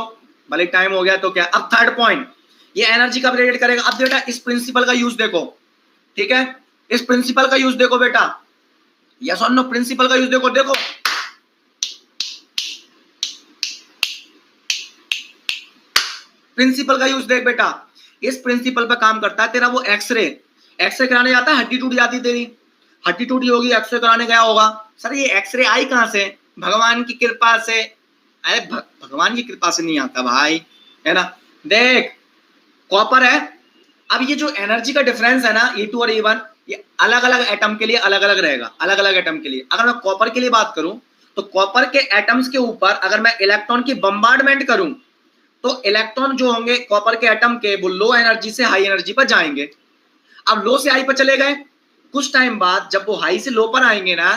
भले टाइम हो गया तो क्या। अब थर्ड पॉइंट, ये एनर्जी कब रेडिएट करेगा। अब बेटा इस प्रिंसिपल का यूज देखो, ठीक है, इस प्रिंसिपल का यूज देखो बेटा, यस और नो, प्रिंसिपल का यूज देखो। देखो प्रिंसिपल का यूज देख बेटा, इस प्रिंसिपल पर काम करता है तेरा वो एक्सरे। एक्सरे कराने जाता है, हड्डी टूट जाती तेरी, हड्डी टूटी होगी, एक्सरे कराने गया होगा। सर ये एक्सरे आई कहां से, भगवान की कृपा से। अरे भगवान की कृपा से नहीं आता भाई, है ना। देख कॉपर है, अब ये जो एनर्जी का डिफरेंस है ना E2 और E1, ये अलग अलग एटम के लिए अलग अलग रहेगा, अलग अलग एटम के लिए। अगर मैं कॉपर के लिए बात करूं तो कॉपर के एटम्स के ऊपर अगर मैं इलेक्ट्रॉन की बम्बार्डमेंट करूं तो इलेक्ट्रॉन जो होंगे कॉपर के एटम के, वो लो एनर्जी से हाई एनर्जी पर जाएंगे। अब लो से हाई पर चले गए, कुछ टाइम बाद जब वो हाई से लो पर आएंगे ना,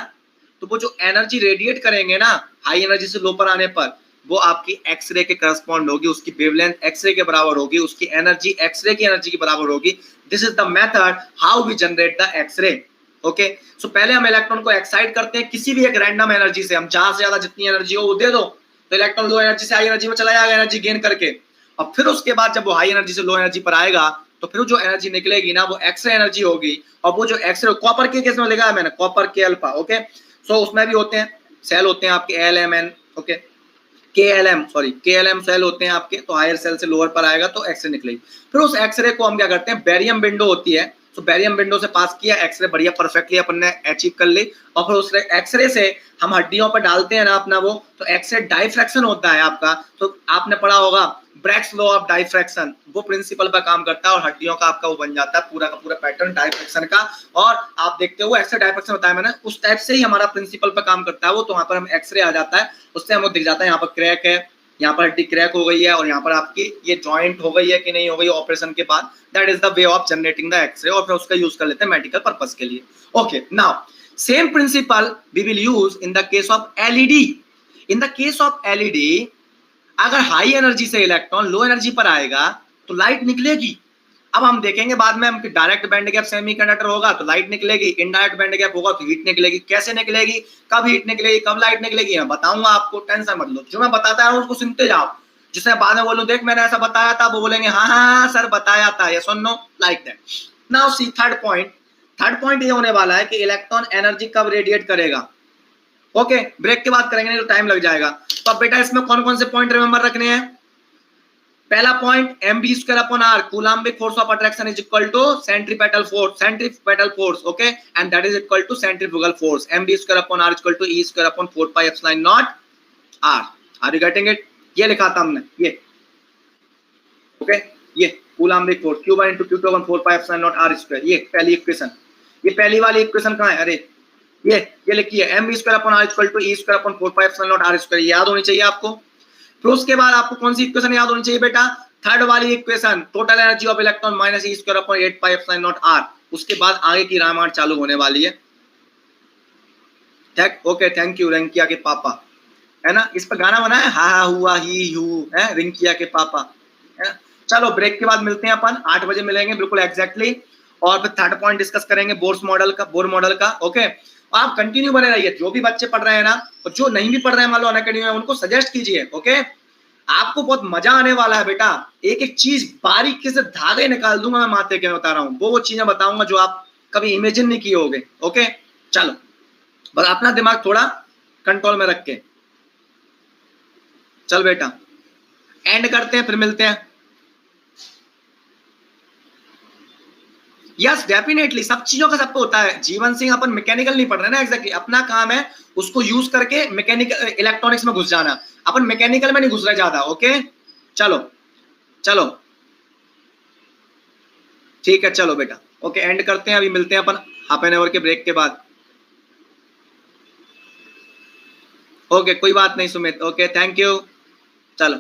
तो वो जो एनर्जी रेडिएट करेंगे ना हाई एनर्जी से लो पर आने पर, वो आपकी एक्सरे के करस्पॉन्ड होगी, उसकी वेवलेंथ एक्सरे के बराबर होगी, उसकी एनर्जी एक्सरे की एनर्जी के बराबर होगी। This is the method how we generate the X-ray. Okay, so पहले हम इलेक्ट्रॉन को एक्साइट करते हैं किसी भी एक रैंडम एनर्जी से, हम ज्यादा से ज्यादा जितनी एनर्जी हो वो दे दो, तो इलेक्ट्रॉन लो एनर्जी से हाई एनर्जी में चला जाएगा एनर्जी गेन करके। और फिर उसके बाद जब वो हाई एनर्जी से लो एनर्जी पर आएगा तो फिर जो एनर्जी निकलेगी ना वो एक्सरे एनर्जी होगी। और वो जो एक्सरे, कॉपर के केस में लिखा है मैंने, कॉपर के अल्फा। ओके, सो उसमें भी होते हैं सेल, होते हैं आपके LMN, ओके, KLM सेल होते हैं आपके। तो हायर सेल से लोअर पर आएगा तो एक्सरे निकलेगी। फिर उस एक्सरे को हम क्या करते हैं, बैरियम विंडो होती है, तो बैरियम विंडो से पास किया, एक्सरे बढ़िया परफेक्टली अपन ने अचीव कर ली। और फिर उस एक्सरे से हम हड्डियों पर डालते हैं ना अपना वो, तो एक्सरे डाइफ्रैक्शन होता है आपका। तो आपने पढ़ा होगा ब्रैग्स लॉ ऑफ डाइफ्रैक्शन, वो प्रिंसिपल पर काम करता है और हड्डियों का आपका वो बन जाता है पूरा का पूरा पैटर्न डाइफ्रैक्शन का। और आप देखते हो एक्सरे डाइफ्रैक्शन होता है मैंने, उस टाइप से ही हमारा प्रिंसिपल पर काम करता है वो। तो वहां पर हम एक्सरे आ जाता है, उससे हमें दिख जाता है यहाँ पर क्रैक है, यहाँ पर हड्डी क्रैक हो गई है, और यहाँ पर आपकी ये जॉइंट हो गई है कि नहीं हो गई ऑपरेशन के बाद। That is the way of generating the X ray, और फिर उसका यूज कर लेते हैं मेडिकल पर्पस के लिए। Okay, now same principle we will use in the case of LED. In the case of LED अगर हाई एनर्जी से इलेक्ट्रॉन लो एनर्जी पर आएगा तो लाइट निकलेगी। अब हम देखेंगे बाद में, हम डायरेक्ट बैंड गैप सेमीकंडक्टर होगा तो लाइट निकलेगी, इनडायरेक्ट बैंड गैप होगा तो हीट निकलेगी। कैसे निकलेगी, कब हीट निकलेगी, कब लाइट निकलेगी, मैं बताऊंगा आपको, टेंशन मत लो। जो मैं बताता हूं उसको सुनते जाओ, जिसने बाद में बोलूं देख मैंने ऐसा बताया था, वो बोलेंगे हाँ हाँ सर बताया था, यस और no, like that. Now see third point. Third point ये होने वाला है कि इलेक्ट्रॉन एनर्जी कब रेडिएट करेगा। ओके, ब्रेक के बाद करेंगे नहीं तो टाइम लग जाएगा। तो अब बेटा इसमें कौन कौन से पॉइंट रिमेंबर रखने हैं। पहला point mv²/r, coulombic force of attraction is equal to centripetal force, okay, and that is equal to centrifugal force. mv²/r equal to E²/4πε0r। Are you getting it. ये लिखा था हमने, ये ओके, ये कूलम्बिक फोर्स Q1 × Q2/4πε0r², ये पहली इक्वेशन। ये पहली वाली इक्वेशन कहां है, अरे ये लिखिए mv²/r इक्वल टू E²/4πε0r², याद होनी चाहिए आपको। फिर उसके बाद आपको कौन सी इक्वेशन याद होनी चाहिए बेटा, थर्ड वाली equation, total energy of electron minus E²/8πε0r। उसके बाद आगे की रामायण चालू होने वाली है। ओके, थैंक यू रिंकिया के पापा, है ना, इस पर गाना बना है, हा हुआ ही हु है, रिंकिया के पापा, है ना। चलो ब्रेक के बाद मिलते हैं अपन, 8 बजे मिलेंगे बिल्कुल एग्जैक्टली, और फिर थर्ड पॉइंट डिस्कस करेंगे बोर मॉडल का। ओके, आप कंटिन्यू बने रहिए, जो भी बच्चे पढ़ रहे हैं ना, और जो नहीं भी पढ़ रहे हैं मान लो अनअकैडमी में, उनको सजेस्ट कीजिए। ओके, आपको बहुत मजा आने वाला है बेटा, एक एक चीज बारीकी से धागे निकाल दूंगा मैं माथे के, बता रहा हूँ वो चीजें बताऊंगा जो आप कभी इमेजिन नहीं किए होगे। ओके, चलो बस अपना दिमाग थोड़ा कंट्रोल में रख के चल बेटा, एंड करते हैं फिर मिलते हैं। यस डेफिनेटली, सब चीजों का सबको होता है। जीवन सिंह अपन मैकेनिकल नहीं पढ़ रहे ना, एग्जैक्टली अपना काम है उसको यूज करके मैकेनिकल इलेक्ट्रॉनिक्स में घुस जाना, अपन मैकेनिकल में नहीं घुस रहे ज्यादा। ओके, चलो चलो ठीक है, चलो बेटा, ओके एंड करते हैं, अभी मिलते हैं अपन हाफ एन आवर के ब्रेक के बाद। ओके, कोई बात नहीं सुमित, ओके थैंक यू, चलो।